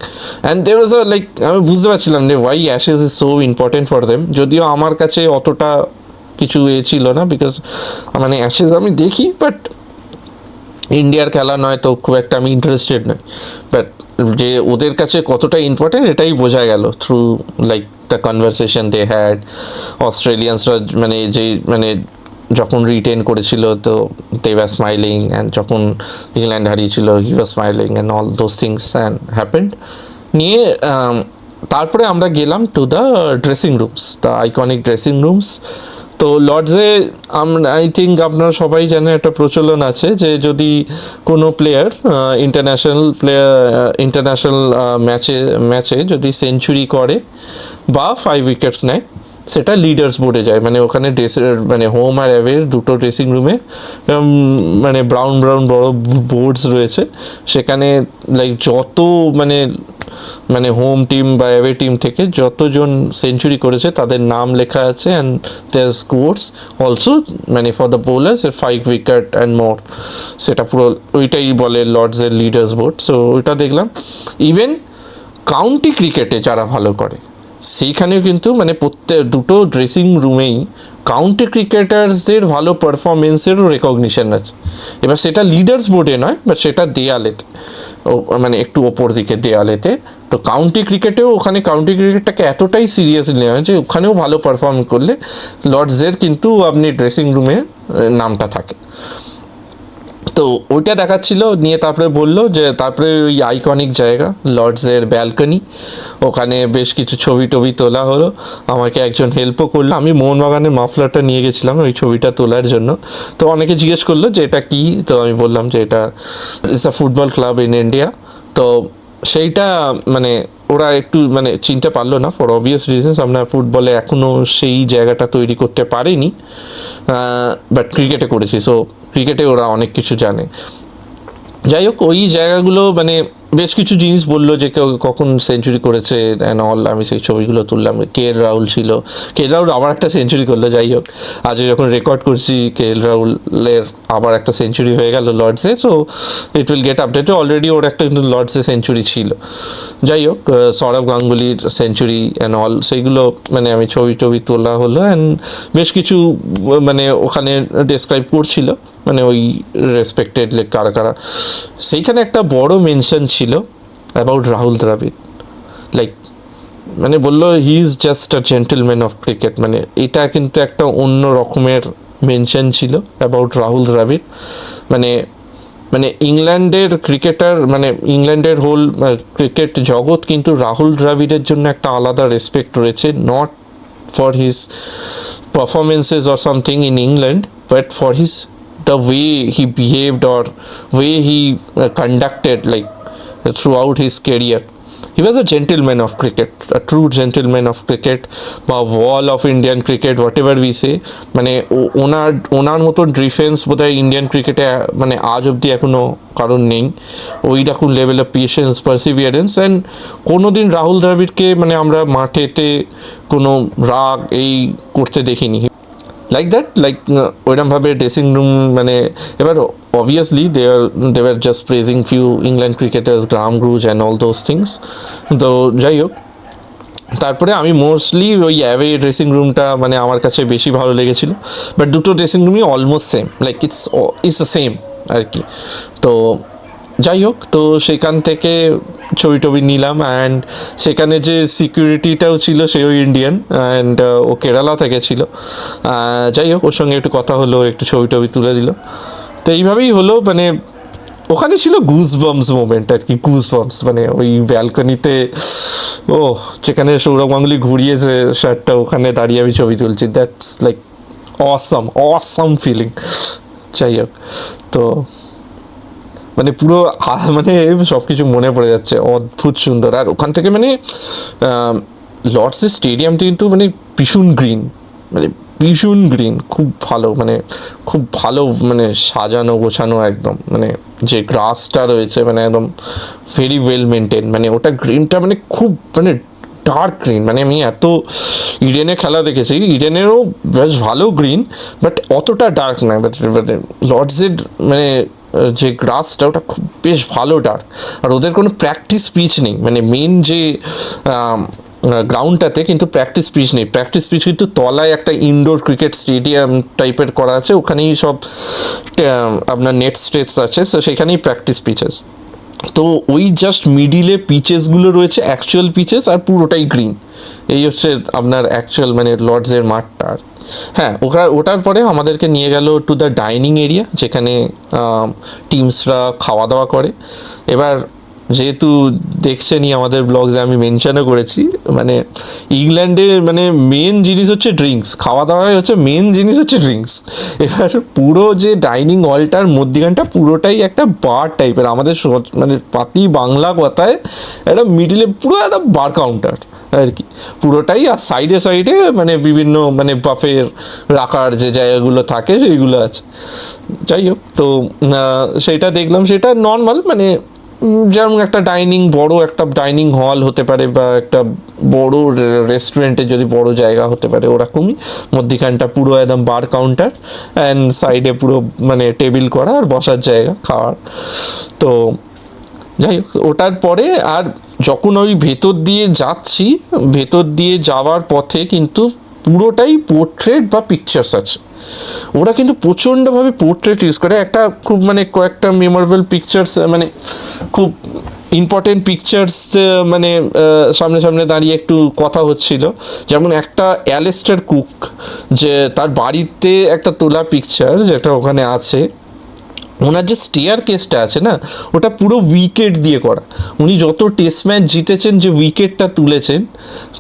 and they was a like আমি বুঝতে পারছিলাম যে why Ashes is so important for them. যদিও আমার কাছে অতটা কিছু ছিল না, বিকজ মানে অ্যাশেজ আমি দেখি বাট ইন্ডিয়ার খেলা নয় তো খুব একটা আমি ইন্টারেস্টেড নই। বাট যে ওদের কাছে কতটা ইম্পর্টেন্ট এটাই বোঝা গেল through like the conversation they had. অস্ট্রেলিয়ানসরা মানে যে মানে যখন রিটেন করেছিল তো দে ওয়ার স্মাইলিং, অ্যান্ড যখন ইংল্যান্ড হারিয়েছিল he was smiling and all those things and happened. নিয়ে তারপরে আমরা গেলাম to the dressing rooms, the iconic dressing rooms. তো লর্ডসে আমরা আই থিঙ্ক আপনারা সবাই জানেন একটা প্রচলন আছে যে যদি কোনো প্লেয়ার ইন্টারন্যাশনাল ম্যাচে যদি সেঞ্চুরি করে বা 5 উইকেটস নেয়, সেটা লিডার্স বোর্ডে যায়। মানে ওখানে মানে হোম আর অ্যাওয়ের দুটো ড্রেসিং রুমে মানে ব্রাউন বড় বোর্ডস রয়েছে, সেখানে লাইক যত মানে হোম টিম বা অ্যাওয়ে টিম থেকে যতজন সেঞ্চুরি করেছে তাদের নাম লেখা আছে, অ্যান্ড দেয়ার স্কোরস অলসো মানে for the bowlers 5 wicket and more. সেটা পুরো ওইটাই বলে লর্ডসের লিডার্স বোর্ড। সো ওইটা দেখলাম। ইভেন কাউন্টি ক্রিকেটে যারা ভালো করে সেইখানেও কিন্তু মানে দুটো ড্রেসিং রুমেই কাউন্টি ক্রিকেটার্সদের ভালো পারফরমেন্সেরও রেকগনিশন আছে। এবার সেটা লিডার্স বোর্ডে নয়, বাট সেটা দেয়ালেতে, মানে একটু ওপর দিকে দেয়ালেতে। তো কাউন্টি ক্রিকেটেও ওখানে কাউন্টি ক্রিকেটটাকে এতটাই সিরিয়াসলি নেওয়া হয় যে ওখানেও ভালো পারফর্ম করলে লর্ডসের কিন্তু আপনি ড্রেসিং রুমে নামটা থাকে। তো ওইটা দেখাচ্ছিল, নিয়ে তারপরে বললো যে তারপরে ওই আইকনিক জায়গা লর্ডসের ব্যালকনি, ওখানে বেশ কিছু ছবি টবি তোলা হলো। আমাকে একজন হেল্পও করলো, আমি মোহনবাগানের মাফলারটা নিয়ে গেছিলাম ওই ছবিটা তোলার জন্য। তো অনেকে জিজ্ঞেস করলো যে এটা কী, তো আমি বললাম যে এটা it's a football club in India. তো সেইটা মানে ওরা একটু মানে চিনতে পারলো না ফর অবভিয়াস রিজনস, আমরা ফুটবলে এখনও সেই জায়গাটা তৈরি করতে পারিনি, বাট ক্রিকেটে করেছি। সো ক্রিকেটে ওরা অনেক কিছু জানে। যাই হোক, ওই জায়গাগুলো মানে বেশ কিছু জিনিস বললো যে কেউ কখন সেঞ্চুরি করেছে অ্যান্ড অল, আমি সেই ছবিগুলো তুললাম। কে এল রাহুল ছিল, কে এল রাহুল আবার একটা সেঞ্চুরি করলো। যাই হোক, আজ যখন রেকর্ড করছি কে এল রাহুলের আবার একটা সেঞ্চুরি হয়ে গেল লর্ডসে, so it will get updated. Already ওর একটা কিন্তু লর্ডসে সেঞ্চুরি ছিল। যাই হোক, সৌরভ গাঙ্গুলির সেঞ্চুরি অ্যান্ড অল সেইগুলো মানে আমি ছবি টবি তোলা হলো, অ্যান্ড বেশ কিছু মানে ওখানে ডেসক্রাইব করছিল মানে ওই রেসপেক্টেড কারা কারা। সেইখানে একটা বড় মেনশন ছিল অ্যাবাউট রাহুল দ্রাবিড়, লাইক মানে বললো he is just a gentleman of cricket. মানে এটা কিন্তু একটা অন্য রকমের মেনশন ছিল অ্যাবাউট রাহুল দ্রাবিড়। মানে মানে ইংল্যান্ডের ক্রিকেটার মানে ইংল্যান্ডের হোল ক্রিকেট জগৎ কিন্তু রাহুল দ্রাবিড়ের জন্য একটা আলাদা রেসপেক্ট রয়েছে, not for his performances or something in England, but for his the way he behaved or way he conducted like throughout his career. He was a gentleman of cricket, a true gentleman of cricket, বা wall of Indian cricket, whatever we say. মানে ওনার মতো defence বোধহয় Indian ক্রিকেটে মানে আজ অবধি এখনও কারণ নেই। ওই রকম level of patience, perseverance. And কোনো দিন রাহুল দ্রাবিড়কে মানে আমরা মাঠেতে কোনো রাগ এই করতে দেখিনি, লাইক দ্যাট, লাইক ওইরকমভাবে ড্রেসিং রুম মানে এবার obviously they are just praising few England cricketers, Graham Gooch and all those things. তো যাই হোক, তারপরে আমি মোস্টলি ওই অ্যাওয়ে ড্রেসিং রুমটা মানে আমার কাছে বেশি ভালো লেগেছিলো। বাট দুটো ড্রেসিং রুমই almost same, like it's the same আর কি। তো যাই হোক, তো সেখান থেকে ছবি টবি নিলাম, অ্যান্ড সেখানে যে সিকিউরিটিটাও ছিল সেও ইন্ডিয়ান, অ্যান্ড ও কেরালা থেকে ছিল। যাই হোক, ওর সঙ্গে একটু কথা হলো, একটু ছবি টবি তুলে দিল। তো এইভাবেই হলো, মানে ওখানে ছিল গুজ বাম্পস মোমেন্ট আর কি, গুজ বাম্পস মানে ওই ব্যালকনিতে ও যেখানে সৌরভ গাঙ্গুলি ঘুরিয়েছে শার্টটা, ওখানে দাঁড়িয়ে আমি ছবি তুলছি। That's like awesome feeling. যাই হোক, তো মানে পুরো মানে সব কিছু মনে পড়ে যাচ্ছে, অদ্ভুত সুন্দর। আর ওখান থেকে মানে লর্ডসের স্টেডিয়ামটি কিন্তু মানে ভীষণ গ্রিন, মানে ভীষণ গ্রিন, খুব ভালো মানে খুব ভালো মানে সাজানো গোছানো একদম, মানে যে গ্রাসটা রয়েছে মানে একদম ভেরি ওয়েল মেনটেন। মানে ওটা গ্রিনটা মানে খুব মানে ডার্ক গ্রিন। মানে আমি এত ইডেনে খেলা দেখেছি, ইডেনেরও বেশ ভালো গ্রিন, বাট অতটা ডার্ক নয়। বাট লর্ডসের মানে যে গ্রাসটা ওটা খুব বেশ ভালো ডার্ক। আর ওদের কোনো প্র্যাকটিস পিচ নেই, মানে মেন যে গ্রাউন্ডটাতে কিন্তু প্র্যাকটিস পিচ নেই। প্র্যাকটিস পিচ কিন্তু তলায় একটা ইনডোর ক্রিকেট স্টেডিয়াম টাইপের করা আছে, ওখানেই সব আপনার নেট স্টেটস আছে, তো সেখানেই প্র্যাকটিস পিচেস। তো ওই জাস্ট মিডিলে পিচেসগুলো রয়েছে অ্যাকচুয়াল পিচেস, আর পুরোটাই গ্রিন। এই হচ্ছে আপনার অ্যাকচুয়াল মানে লর্ডসের মাঠটা। হ্যাঁ, ওটার পরে আমাদেরকে নিয়ে গেল টু দ্য ডাইনিং এরিয়া, যেখানে টিমসরা খাওয়া দাওয়া করে। এবার যেহেতু দেখছেনই আমাদের ব্লগসে আমি মেনশনও করেছি, মানে ইংল্যান্ডে মানে মেন জিনিস হচ্ছে ড্রিঙ্কস, খাওয়া দাওয়ায় হচ্ছে মেন জিনিস হচ্ছে ড্রিঙ্কস। এবার পুরো যে ডাইনিং হলটার মধ্যিখানটা পুরোটাই একটা বার টাইপের, আমাদের মানে পাতি বাংলা কথায় একটা মিডিলে পুরো একটা বার কাউন্টার আর কি পুরোটাই। আর সাইডে সাইডে মানে বিভিন্ন মানে বাফের রাখার যে জায়গাগুলো থাকে সেইগুলো আছে। যাই হোক, তো সেইটা দেখলাম, সেটা নর্মাল মানে যেমন একটা বড় একটা ডাইনিং হল হতে পারে, বা একটা বড় রেস্টুরেন্টের যদি বড় জায়গা হতে পারে, ওরকমই মধ্যিখানটা পুরো একদম বার কাউন্টার, অ্যান্ড সাইডে পুরো মানে টেবিল করা আর বসার জায়গা খাওয়ার। তো যাই হোক, ওটার পরে আর যখন ওই ভেতর দিয়ে যাচ্ছি, ভেতর দিয়ে যাওয়ার পথে কিন্তু পুরোটাই পোর্ট্রেট বা পিকচার্স আছে। ওরা কিন্তু প্রচণ্ডভাবে পোর্ট্রেট ইউজ করে। একটা খুব মানে কয়েকটা মেমোরেবল পিকচার্স মানে খুব ইম্পর্টেন্ট পিকচার্স মানে সামনে সামনে দাঁড়িয়ে একটু কথা হচ্ছিল। যেমন একটা অ্যালেস্টার কুক, যে তার বাড়িতে একটা তোলা পিকচার যেটা ওখানে আছে, ওনার যে স্টেয়ার কেসটা আছে না, ওটা পুরো উইকেট দিয়ে করা। উনি যত টেস্ট ম্যাচ জিতেছেন, যে উইকেটটা তুলেছেন,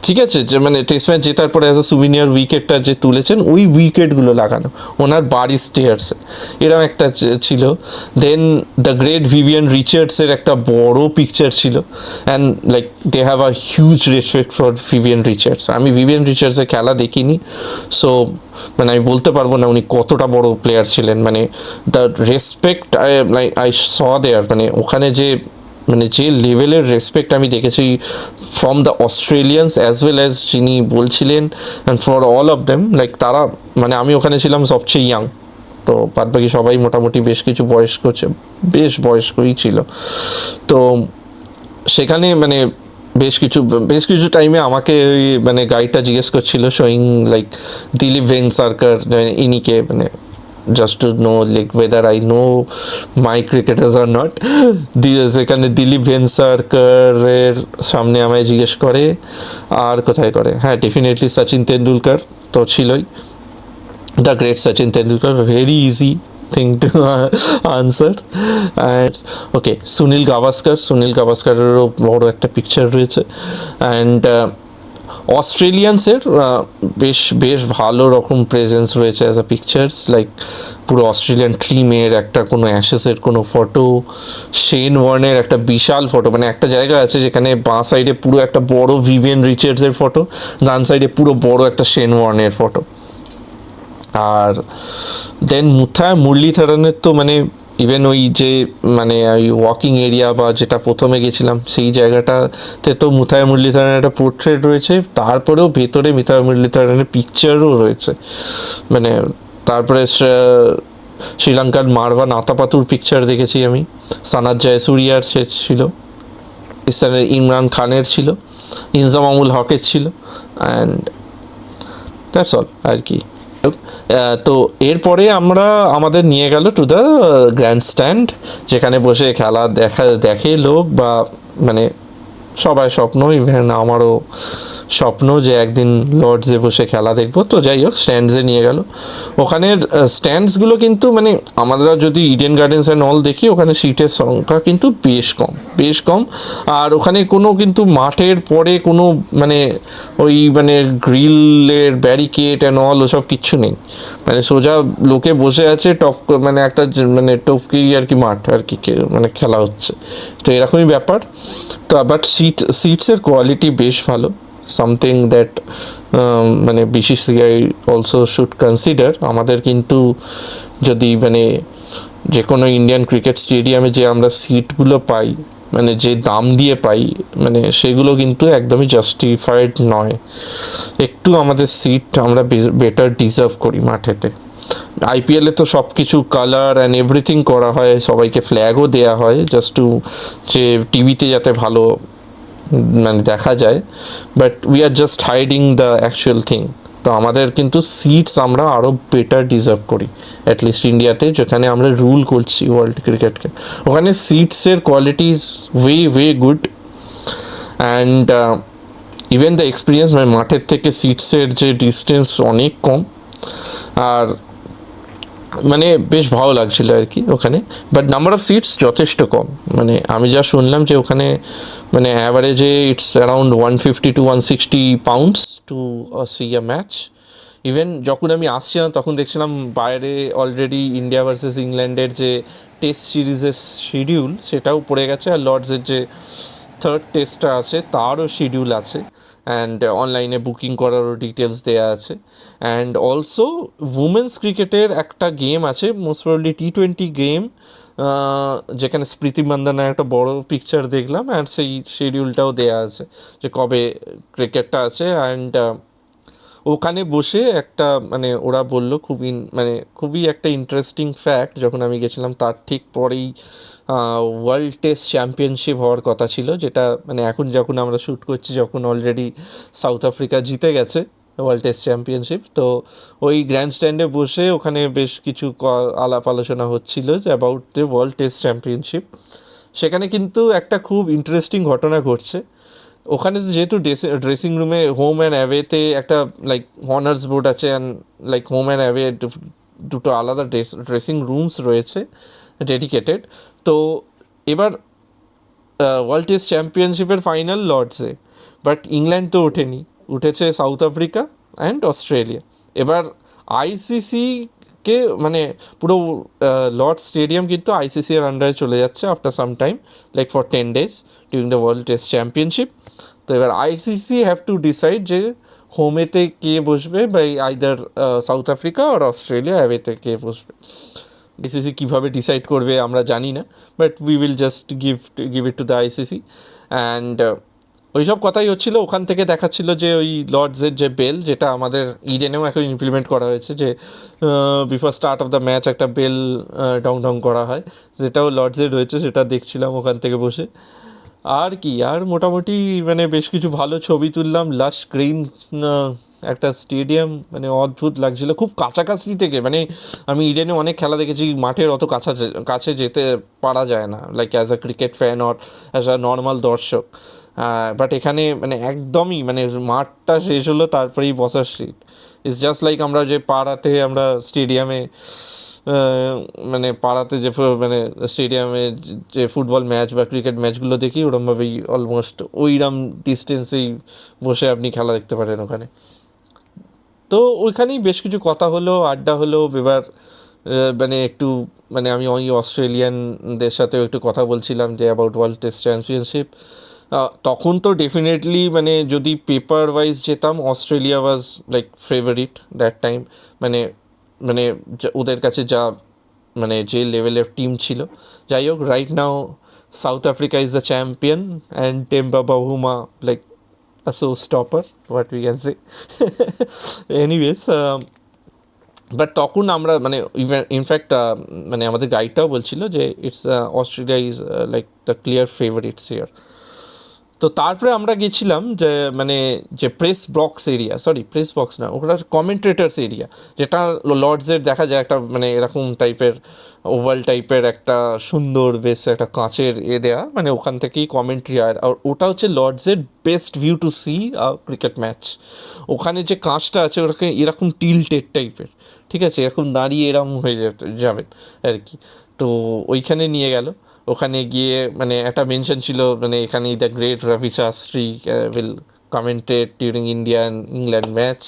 ঠিক আছে, যে মানে টেস্ট ম্যাচ জেতার পরে অ্যাজ এ সুভিনিয়ার উইকেটটা যে তুলেছেন, ওই উইকেটগুলো লাগানো ওনার বাড়ির স্টেয়ার্সে, এরকম একটা ছিল। দেন দ্য গ্রেট ভিভিয়ান রিচার্ডসের একটা বড় পিকচার ছিল, and like they have a huge respect for Vivian Richards. আমি ভিভিয়ান রিচার্ডসের খেলা দেখিনি, সো মানে আমি বলতে পারবো না উনি কতটা বড় প্লেয়ার ছিলেন। মানে দ্য রেসপেক্ট আই স দেয়ার, মানে ওখানে যে মানে যে লেভেলের রেসপেক্ট আমি দেখেছি from the Australians as well as যিনি বলছিলেন and for all of them, like তারা, মানে আমি ওখানে ছিলাম সবচেয়ে ইয়াং, তো বাদ বাকি সবাই মোটামুটি বেশ কিছু বয়স্ক, বেশ বয়স্কই ছিল। তো সেখানে মানে বেশ কিছু টাইমে আমাকে ওই মানে গাইডটা জিজ্ঞেস করছিল শোয়িং লাইক দিলীপ ভেঙ্গসারকার, ইনিকে, মানে just two know like weather I know my cricketers are not. সেখানে দিলীপ ভেঙ্গসারকারের সামনে আমায় জিজ্ঞেস করে, আর কোথায় করে, হ্যাঁ ডেফিনেটলি সচিন তেন্ডুলকার তো ছিলই, the great Sachin Tendulkar, very easy thing to answer. And okay, Sunil গাভাস্কারেরও বড় একটা পিকচার রয়েছে। অ্যান্ড অস্ট্রেলিয়ানসের বেশ বেশ ভালো রকম প্রেজেন্স রয়েছে অ্যাজ আ পিকচার্স, লাইক পুরো অস্ট্রেলিয়ান টিমের একটা কোনো অ্যাশেসের কোনো ফটো, শেন ওয়ার্নের একটা বিশাল ফটো, মানে একটা জায়গা আছে যেখানে বাঁ সাইডে পুরো একটা বড় ভিভিয়ান রিচার্ডসের ফটো, ডান সাইডে পুরো বড় একটা শেন ওয়ার্নের ফটো। আর দেন মুরলীধরনের তো মানে ইভেন ওই যে মানে ওই ওয়াকিং এরিয়া বা যেটা প্রথমে গেছিলাম সেই জায়গাটাতে তো মুরলীধরনের একটা পোর্ট্রেট রয়েছে, তারপরেও ভেতরে মুরলীধরনের পিকচারও রয়েছে। মানে তারপরে শ্রীলঙ্কার মারওয়ান আতাপাতুর পিকচার দেখেছি আমি, সানাত জয়সুরিয়ার সে ছিল, পাকিস্তানের ইমরান খানের ছিল, ইনজামামুল হকের ছিল, অ্যান্ড দ্যাটস অল আর কি। তো এরপরে আমাদের নিয়ে গেল টু দ্য গ্র্যান্ড স্ট্যান্ড, যেখানে বসে খেলা দেখে লোক, বা মানে সবাই স্বপ্ন, ইভেন আমারও স্বপ্ন যে একদিন লর্ডসে বসে খেলা দেখবো। তো যাই হোক, স্ট্যান্ডসে নিয়ে গেল। ওখানের স্ট্যান্ডসগুলো কিন্তু মানে আমরা যদি ইডেন গার্ডেন্স অ্যান্ড অল দেখি, ওখানে সিটের সংখ্যা কিন্তু বেশ কম। আর ওখানে কোনো কিন্তু মাঠের পরে কোনো মানে ওই মানে গ্রিলের ব্যারিকেড অ্যান্ড অল ওসব কিচ্ছু নেই, মানে সোজা লোকে বসে আছে মানে একটা মানে টপকি আর কি মাঠ আর কি, মানে খেলা হচ্ছে, তো এরকমই ব্যাপার। তো বাট সিটসের কোয়ালিটি বেশ ভালো, সামথিং দ্যাট মানে বিসিসিআই অলসো শুড কনসিডার। আমাদের কিন্তু যদি মানে যে কোনো ইন্ডিয়ান ক্রিকেট স্টেডিয়ামে যে আমরা সিটগুলো পাই, মানে যে দাম দিয়ে পাই, মানে সেগুলো কিন্তু একদমই জাস্টিফাইড নয়। একটু আমাদের সিট আমরা বেটার ডিজার্ভ করি মাঠেতে। আইপিএলে তো সব কিছু কালার অ্যান্ড এভরিথিং করা হয়, সবাইকে ফ্ল্যাগও দেওয়া হয় জাস্ট টু যে টিভিতে যাতে ভালো মানে দেখা যায়, but we are just hiding the actual thing. তো আমাদের কিন্তু সিটস আমরা আরও বেটার ডিজার্ভ করি, অ্যাটলিস্ট ইন্ডিয়াতে যেখানে আমরা রুল করছি ওয়ার্ল্ড ক্রিকেটকে, ওখানে সিটসের quality is way good. And even the experience, মানে মাঠের থেকে সিটসের যে ডিস্টেন্স অনেক কম, আর মানে বেশ ভালো লাগছিলো আর কি ওখানে। বাট নাম্বার অফ সিটস যথেষ্ট কম, মানে আমি যা শুনলাম যে ওখানে মানে অ্যাভারেজে it's around 150 to 160 pounds to see a match. Even যখন আমি আসছিলাম তখন দেখছিলাম বাইরে অলরেডি ইন্ডিয়া ভার্সেস ইংল্যান্ডের যে টেস্ট সিরিজের শিডিউল সেটাও পড়ে গেছে, আর লর্ডসের যে থার্ড টেস্টটা আছে তারও শিডিউল আছে, অ্যান্ড অনলাইনে বুকিং করারও ডিটেলস দেওয়া আছে। অ্যান্ড অলসো উমেন্স ক্রিকেটের একটা গেম আছে, মোস্ট প্রবাবলি T20 গেম, যেখানে স্মৃতি মান্দানার একটা বড় পিকচার দেখলাম, অ্যান্ড সেই শিডিউলটাও দেওয়া আছে যে কবে ক্রিকেটটা আছে। অ্যান্ড ওখানে বসে একটা মানে ওরা বললো মানে খুবই একটা ইন্টারেস্টিং ফ্যাক্ট, যখন আমি গেছিলাম তার ঠিক পরেই ওয়ার্ল্ড টেস্ট চ্যাম্পিয়নশিপ হওয়ার কথা ছিল, যেটা মানে এখন যখন আমরা শ্যুট করছি যখন অলরেডি সাউথ আফ্রিকা জিতে গেছে ওয়ার্ল্ড টেস্ট চ্যাম্পিয়নশিপ। তো ওই গ্র্যান্ড স্ট্যান্ডে বসে ওখানে বেশ কিছু আলাপ আলোচনা হচ্ছিল যে about the world test championship. সেখানে কিন্তু একটা খুব ইন্টারেস্টিং ঘটনা ঘটছে। ওখানে যেহেতু ড্রেসিং রুমে হোম অ্যান্ড অ্যাওয়েতে একটা লাইক অনার্স বোর্ড আছে, and like home and away দুটো আলাদা ড্রেসিং রুমস রয়েছে ডেডিকেটেড। তো এবার ওয়ার্ল্ড টেস্ট চ্যাম্পিয়নশিপের ফাইনাল লর্ডসে, বাট ইংল্যান্ড তো ওঠেনি, উঠেছে সাউথ আফ্রিকা অ্যান্ড অস্ট্রেলিয়া। এবার আইসিসিকে মানে পুরো লর্ডস স্টেডিয়াম কিন্তু আইসিসির আন্ডারে চলে যাচ্ছে after some time, like for 10 days during the world test championship. তো এবার আইসিসি হ্যাভ টু ডিসাইড যে হোমেতে কে বসবে, বা আইদার সাউথ আফ্রিকা আর অস্ট্রেলিয়া অ্যাওয়েতে কে বসবে। ডিসিসি কীভাবে ডিসাইড করবে আমরা জানি না, but we will just give it to the ICC. And ওইসব কথাই হচ্ছিল। ওখান থেকে দেখাচ্ছিল যে ওই লর্ডসের যে বেল, যেটা আমাদের ইডেনেও এখন ইমপ্লিমেন্ট করা হয়েছে, যে before start of the match একটা বেল ডং ডং করা হয়, যেটাও লর্ডসের রয়েছে, সেটা দেখছিলাম ওখান থেকে বসে। আর কি, আর মোটামুটি মানে বেশ কিছু ভালো ছবি তুললাম। লাশ গ্রিন একটা স্টেডিয়াম, মানে অদ্ভুত লাগছিল, খুব কাছাকাছি থেকে। মানে আমি ইডেনে অনেক খেলা দেখেছি, মাঠের অত কাছে যেতে পারা যায় না, like as a cricket fan or as a normal দর্শক। বাট এখানে মানে একদমই মানে মাঠটা শেষ হলো তারপরেই বসার সিট। ইটস জাস্ট লাইক আমরা যে পাড়াতে আমরা স্টেডিয়ামে মানে পাড়াতে যে মানে স্টেডিয়ামে যে ফুটবল ম্যাচ বা ক্রিকেট ম্যাচগুলো দেখি, ওরমভাবেই অলমোস্ট ওইরকম ডিস্টেন্সেই বসে আপনি খেলা দেখতে পারেন ওখানে। তো ওইখানেই বেশ কিছু কথা হলো, আড্ডা হলো। এবার মানে একটু মানে আমি ওই অস্ট্রেলিয়ানদের সাথেও একটু কথা বলছিলাম যে অ্যাবাউট ওয়ার্ল্ড টেস্ট চ্যাম্পিয়নশিপ। তখন তো ডেফিনেটলি মানে যদি পেপার ওয়াইজ যেতাম, Australia was like favourite that time. মানে মানে ওদের কাছে যা মানে যে লেভেলের টিম ছিল। যাই হোক, right now South Africa is the champion and Temba Bavuma like a showstopper, what we can say. Anyways, but তখন আমরা মানে ইনফ্যাক্ট মানে আমাদের গাইডটাও বলছিল যে it's Australia is like the clear favourites here. তো তারপরে আমরা গেছিলাম যে মানে যে প্রেস বক্স না, ওটা কমেন্ট্রেটার্স এরিয়া, যেটা লর্ডসের দেখা যায় একটা মানে এরকম টাইপের ওভাল টাইপের একটা সুন্দর বেশ একটা কাঁচের দেয়া, মানে ওখান থেকেই কমেন্ট্রি হয়। আর ওটা হচ্ছে লর্ডসের best view to see cricket match. ওখানে যে কাঁচটা আছে ওটাকে এরকম টিল্টেড টাইপের, ঠিক আছে, এরকম দাঁড়িয়ে এরকম হয়ে যাবেন আর কি। তো ওইখানে নিয়ে গেল। ওখানে গিয়ে মানে একটা মেনশন ছিল মানে এখানেই the great Ravi Shastri will commented during India and England match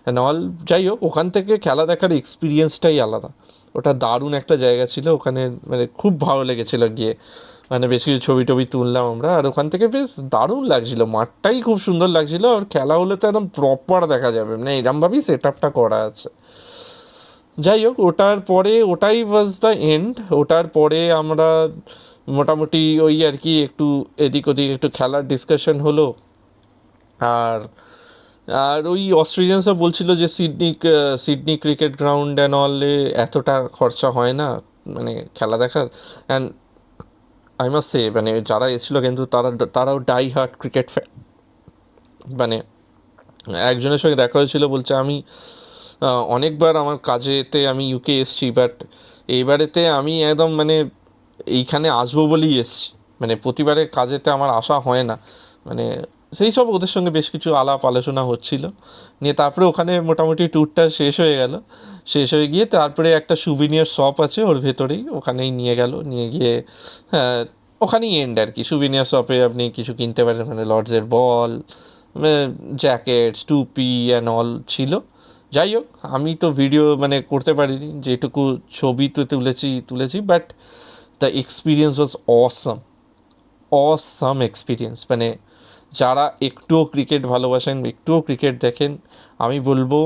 and all. যাই হোক, ওখান থেকে খেলা দেখার এক্সপিরিয়েন্সটাই আলাদা। ওটা দারুণ একটা জায়গা ছিল, ওখানে মানে খুব ভালো লেগেছিলো গিয়ে। মানে বেশ কিছু ছবি টবি তুললাম আমরা, আর ওখান থেকে বেশ দারুণ লাগছিলো, মাঠটাই খুব সুন্দর লাগছিলো। আর খেলা হলে তো একদম প্রপার দেখা যাবে, মানে এরমভাবেই সেট আপটা করা আছে। যাই হোক, ওটার পরে ওটাই ওয়াজ দ্য এন্ড। ওটার পরে আমরা মোটামুটি ওই আর কি একটু এদিক ওদিক একটু খেলার ডিসকাশন হলো। আর আর ওই অস্ট্রেলিয়ানসরা বলছিল যে সিডনি ক্রিকেট গ্রাউন্ড অ্যান্ড অলে এতটা খরচা হয় না মানে খেলা দেখার। অ্যান্ড আই মাস্ট সে মানে যারা এসেছিলো কিন্তু তারাও ডাই হার্ট ক্রিকেট ফ্যান। মানে একজনের সঙ্গে দেখা হয়েছিল, বলছে আমি অনেকবার আমার কাজেতে আমি ইউকে এসেছি, বাট এইবারেতে আমি একদম মানে এইখানে আসবো বলেই এসছি, মানে প্রতিবারের কাজেতে আমার আসা হয় না। মানে সেই সব ওদের সঙ্গে বেশ কিছু আলাপ আলোচনা হচ্ছিল নিয়ে। তারপরে ওখানে মোটামুটি ট্যুরটা শেষ হয়ে গেল। শেষ হয়ে গিয়ে তারপরে একটা সুভিনিয়ার শপ আছে ওর ভেতরেই, ওখানেই নিয়ে গেল। নিয়ে গিয়ে হ্যাঁ, ওখানেই এন্ড আর কি। সুভিনিয়ার শপে আপনি কিছু কিনতে পারেন, মানে লর্ডসের বল, জ্যাকেটস, টুপি অ্যান্ড অল ছিল। যাই হোক, আমি তো ভিডিও মানে করতে পারিনি, যেটুকু ছবি তো তুলেছি, but the experience was awesome experience. মানে যারা একটুও ক্রিকেট ভালোবাসেন, একটুও ক্রিকেট দেখেন, আমি বলবো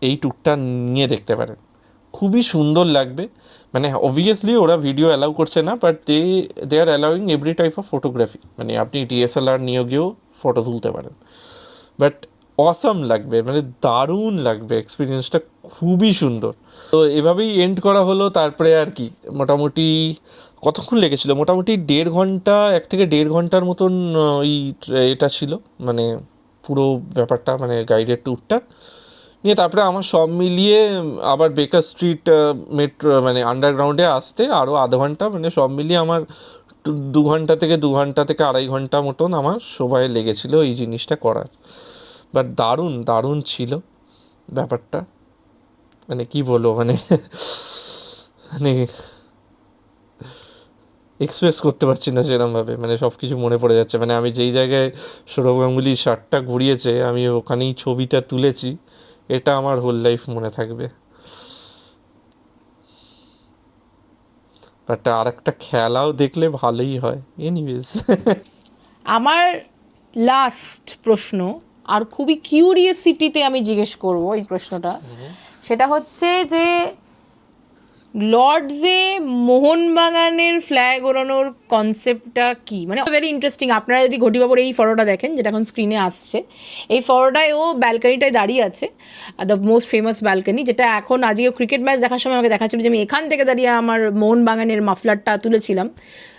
এই ট্যুরটা নিয়ে দেখতে পারেন, খুবই সুন্দর লাগবে। মানে অবভিয়াসলি ওরা ভিডিও অ্যালাউ করছে না, but they are allowing every type of photography. মানে আপনি ডিএসএলআর নিয়ে গিয়েও ফটো তুলতে পারেন, বাট অসাম লাগবে, মানে দারুণ লাগবে, এক্সপিরিয়েন্সটা খুবই সুন্দর। তো এভাবেই এন্ড করা হলো। তারপরে আর কি মোটামুটি কতক্ষণ লেগেছিলো, মোটামুটি 1.5 থেকে 1.5 ঘন্টার মতন ওই এটা ছিল, মানে পুরো ব্যাপারটা মানে গাইডের ট্যুরটা নিয়ে। তারপরে আমার সব মিলিয়ে আবার বেকার স্ট্রিট মেট্রো মানে আন্ডারগ্রাউন্ডে আসতে আরও আধ ঘন্টা, মানে সব মিলিয়ে আমার 2 ঘন্টা থেকে 2.5 ঘন্টা মতন আমার সময় লেগেছিলো এই জিনিসটা করার। বাট দারুণ ছিল ব্যাপারটা, মানে কি বলবো, মানে মানে এক্সপ্রেস করতে পারছি না সেরকমভাবে, মানে সব কিছু মনে পড়ে যাচ্ছে। মানে আমি যেই জায়গায় সৌরভ গাঙ্গুলি শার্টটা ঘুরিয়েছে আমি ওখানেই ছবিটা তুলেছি, এটা আমার হোল লাইফ মনে থাকবে। বাট আর একটা খেলাও দেখলে ভালোই হয়। এনিওয়েজ, আমার লাস্ট প্রশ্ন, আর খুবই কিউরিয়াসিটিতে আমি জিজ্ঞেস করব এই প্রশ্নটা, সেটা হচ্ছে যে লর্ডসে মোহনবাগানের ফ্ল্যাগ ওড়ানোর কনসেপ্টটা কি, মানে ভেরি ইন্টারেস্টিং। আপনারা যদি ঘটিবাবুর এই ফটোটা দেখেন, যেটা এখন স্ক্রিনে আসছে, এই ফটোটায় ও ব্যালকানিটায় দাঁড়িয়ে আছে, দ্য মোস্ট ফেমাস ব্যালকানি, যেটা এখন আজকে ক্রিকেট ম্যাচ দেখার সময় আমাকে দেখাচ্ছিল যে আমি এখান থেকে দাঁড়িয়ে আমার মোহনবাগানের মাফলারটা তুলেছিলাম।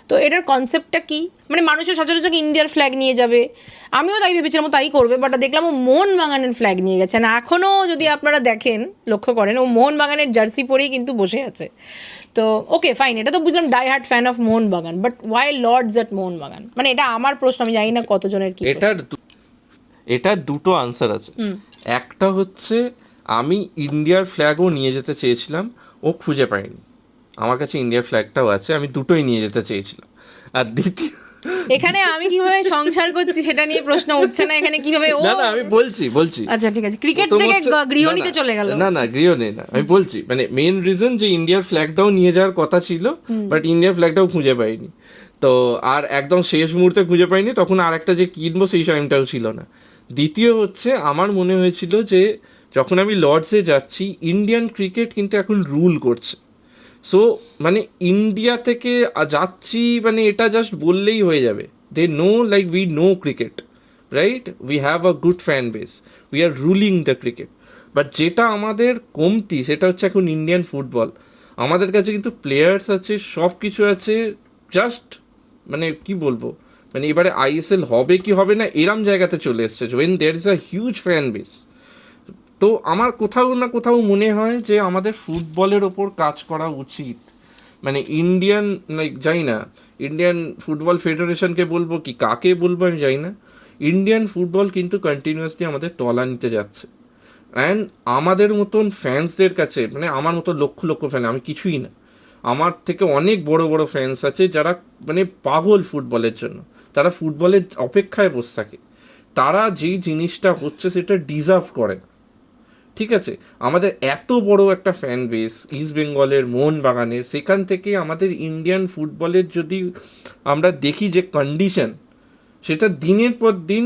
তো এটার কনসেপ্টটা কি, মানে মানুষের সচরাচর ইন্ডিয়ার ফ্ল্যাগ নিয়ে যাবে, আমিও তাই ভেবেছিলাম ও তাই করবে, বাট দেখলাম ও মোহনবাগানের ফ্ল্যাগ নিয়ে গেছে। না, এখনও যদি আপনারা দেখেন, লক্ষ্য করেন, ও মোহনবাগানের জার্সি পরেই কিন্তু বসে আছে। তো ওকে ফাইন, এটা তো বুঝলাম die hard fan of Mohun Bagan, but why Lord's at Mohun Bagan, মানে এটা আমার প্রশ্ন, আমি জানি না কতজনের কি। এটার দুটো আনসার আছে। একটা হচ্ছে আমি ইন্ডিয়ার ফ্ল্যাগও নিয়ে যেতে চেয়েছিলাম, ও খুঁজে পাইনি। আমার কাছে ইন্ডিয়ার ফ্ল্যাগটাও আছে, আমি দুটোই নিয়ে যেতে চেয়েছিলাম। আর দ্বিতীয়, এখানে আমি কিভাবে সংসার করছি সেটা নিয়ে প্রশ্ন উঠছে না, এখানে কিভাবে ও, না আমি বলছি আচ্ছা ঠিক আছে, ক্রিকেট থেকে গৃহণীতে চলে গেল। না গৃহণী না, আমি বলছি মানে মেইন রিজন যে ইন্ডিয়ার ফ্ল্যাগটাও নিয়ে যাওয়ার কথা ছিল, বাট ইন্ডিয়ার ফ্ল্যাগটাও খুঁজে পাইনি। তো আর একদম শেষ মুহূর্তে খুঁজে পাইনি, তখন আর একটা যে কিনবো সেই টাইমটাও ছিল না। দ্বিতীয় হচ্ছে আমার মনে হয়েছিল যে যখন আমি লর্ডসে যাচ্ছি, ইন্ডিয়ান ক্রিকেট কিন্তু এখন রুল করছে। সো মানে ইন্ডিয়া থেকে যাচ্ছি মানে এটা জাস্ট বললেই হয়ে যাবে, they know like we know cricket, right? We have a good fan base, we are ruling the cricket. But যেটা আমাদের কমতি সেটা হচ্ছে এখন ইন্ডিয়ান ফুটবল। আমাদের কাছে কিন্তু প্লেয়ার্স আছে, সব কিছু আছে, জাস্ট মানে কি বলবো, মানে এবারে আইএসএল হবে কি হবে না এরম জায়গাতে চলে এসছে, when there is a huge fan base. তো আমার কোথাও না কোথাও মনে হয় যে আমাদের ফুটবলের ওপর কাজ করা উচিত। মানে ইন্ডিয়ান, লাইক জানি না ইন্ডিয়ান ফুটবল ফেডারেশনকে বলবো কি কাকে বলবো আমি জানি না, ইন্ডিয়ান ফুটবল কিন্তু কন্টিনিউয়াসলি আমাদের তলানিতে যাচ্ছে। অ্যান্ড আমাদের মতন ফ্যান্সদের কাছে, মানে আমার মতো লক্ষ লক্ষ ফ্যান, আমি কিছুই না, আমার থেকে অনেক বড় বড় ফ্যান্স আছে যারা মানে পাগল ফুটবলের জন্য, তারা ফুটবলের অপেক্ষায় বসে থাকে, তারা যেই জিনিসটা হচ্ছে সেটা ডিজার্ভ করে। ঠিক আছে, আমাদের এত বড় একটা ফ্যান বেস ইস্ট বেঙ্গলের, মোহনবাগানের, সেখান থেকে আমাদের ইন্ডিয়ান ফুটবলের যদি আমরা দেখি যে কন্ডিশন, সেটা দিনের পর দিন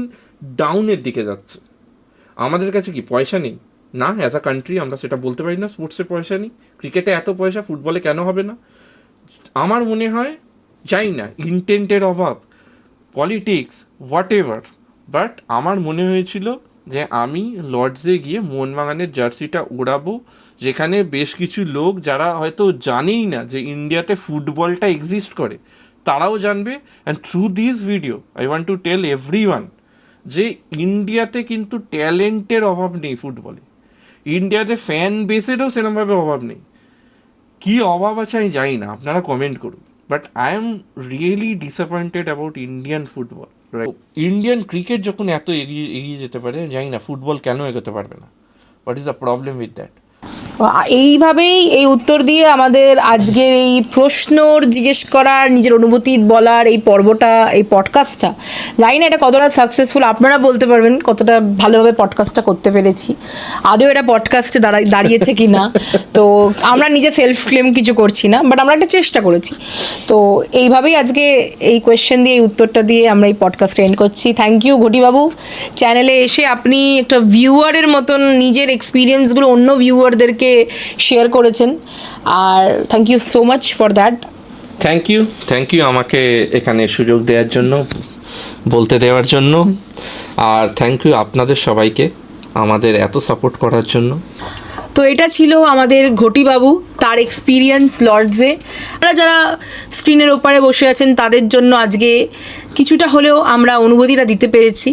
ডাউনের দিকে যাচ্ছে। আমাদের কাছে কি পয়সা নেই? না, অ্যাজ আ কান্ট্রি আমরা সেটা বলতে পারি না স্পোর্টসে পয়সা নেই। ক্রিকেটে এত পয়সা, ফুটবলে কেন হবে না? আমার মনে হয়, চাই না ইন্টেন্টের অভাব, পলিটিক্স, হোয়াট এভার, বাট আমার মনে হয়েছিল যে আমি লর্ডসে গিয়ে মোহনবাগানের জার্সিটা ওড়াবো, যেখানে বেশ কিছু লোক যারা হয়তো জানেই না যে ইন্ডিয়াতে ফুটবলটা এক্সিস্ট করে, তারাও জানবে। And through this video I want to tell everyone যে ইন্ডিয়াতে কিন্তু ট্যালেন্টের অভাব নেই ফুটবলে, ইন্ডিয়াতে ফ্যান বেসেরও সেরকমভাবে অভাব নেই। কী অভাব আছে আমি জানি না, আপনারা কমেন্ট করুন, but I am really disappointed about Indian football. Indian cricket যখন এত এগিয়ে যেতে পারে, জানি না ফুটবল কেন এগোতে পারবে না। What is the problem with that? এইভাবেই এই উত্তর দিয়ে আমাদের আজকের এই প্রশ্নর জিজ্ঞেস করার, নিজের অনুভূতি বলার এই পর্বটা, এই পডকাস্টটা, জানি না এটা কতটা সাকসেসফুল, আপনারা বলতে পারবেন কতটা ভালোভাবে পডকাস্টটা করতে পেরেছি, আদৌ এটা পডকাস্টে দাঁড়িয়েছে কি না। তো আমরা নিজে সেলফ ক্লেম কিছু করছি না, বাট আমরা একটা চেষ্টা করেছি। তো এইভাবেই আজকে এই কোয়েশ্চেন দিয়ে, এই উত্তরটা দিয়ে আমরা এই পডকাস্টটা এন্ড করছি। থ্যাংক ইউ ঘটিবাবু, চ্যানেলে এসে আপনি একটা ভিউয়ারের মতন নিজের এক্সপিরিয়েন্সগুলো অন্য ভিউয়ারদেরকে শেয়ার করেছেন, আর thank you so much for that. Thank you আমাকে এখানে সুযোগ দেওয়ার জন্য, বলতে দেওয়ার জন্য, আর থ্যাংক ইউ আপনাদের সবাইকে আমাদের এত সাপোর্ট করার জন্য। তো এটা ছিল আমাদের ঘটিবাবু, তার এক্সপিরিয়েন্স লর্ডসে। যারা স্ক্রিনের ওপারে বসে আছেন তাদের জন্য আজকে কিছুটা হলেও আমরা অনুভূতিটা দিতে পেরেছি,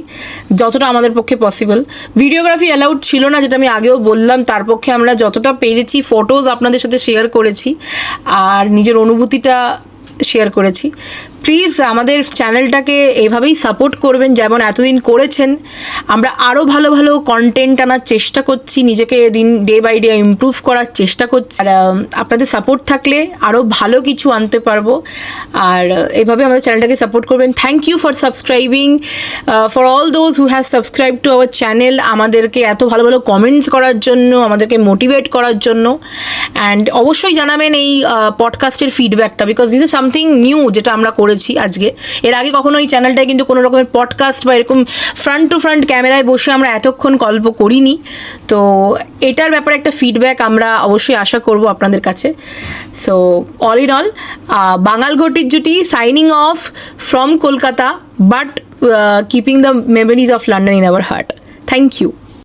যতটা আমাদের পক্ষে পসিবল। ভিডিওগ্রাফি অ্যালাউড ছিল না, যেটা আমি আগেও বললাম, তার পক্ষে আমরা যতটা পেরেছি ফটোজ আপনাদের সাথে শেয়ার করেছি আর নিজের অনুভূতিটা শেয়ার করেছি। প্লিজ আমাদের চ্যানেলটাকে এভাবেই সাপোর্ট করবেন যেমন এতদিন করেছেন। আমরা আরও ভালো ভালো কন্টেন্ট আনার চেষ্টা করছি, নিজেকে ডে বাই ডে ইমপ্রুভ করার চেষ্টা করছি, আর আপনাদের সাপোর্ট থাকলে আরও ভালো কিছু আনতে পারবো। আর এভাবে আমাদের চ্যানেলটাকে সাপোর্ট করবেন। Thank you for subscribing, for all those who have subscribe to our channel, আমাদেরকে এত ভালো ভালো কমেন্টস করার জন্য, আমাদেরকে মোটিভেট করার জন্য। অ্যান্ড অবশ্যই জানাবেন এই পডকাস্টের ফিডব্যাকটা, because this is something new যেটা আমরা করে করেছি আজকে। এর আগে কখনো এই চ্যানেলটায় কিন্তু কোনো রকমের পডকাস্ট বা এরকম ফ্রন্ট টু ফ্রন্ট ক্যামেরায় বসে আমরা এতক্ষণ গল্প করিনি। তো এটার ব্যাপারে একটা ফিডব্যাক আমরা অবশ্যই আশা করব আপনাদের কাছে। সো অল ইন অল, বাঙাল ঘটির জুটি signing off from Kolkata, but keeping the memories of London in our heart. Thank you.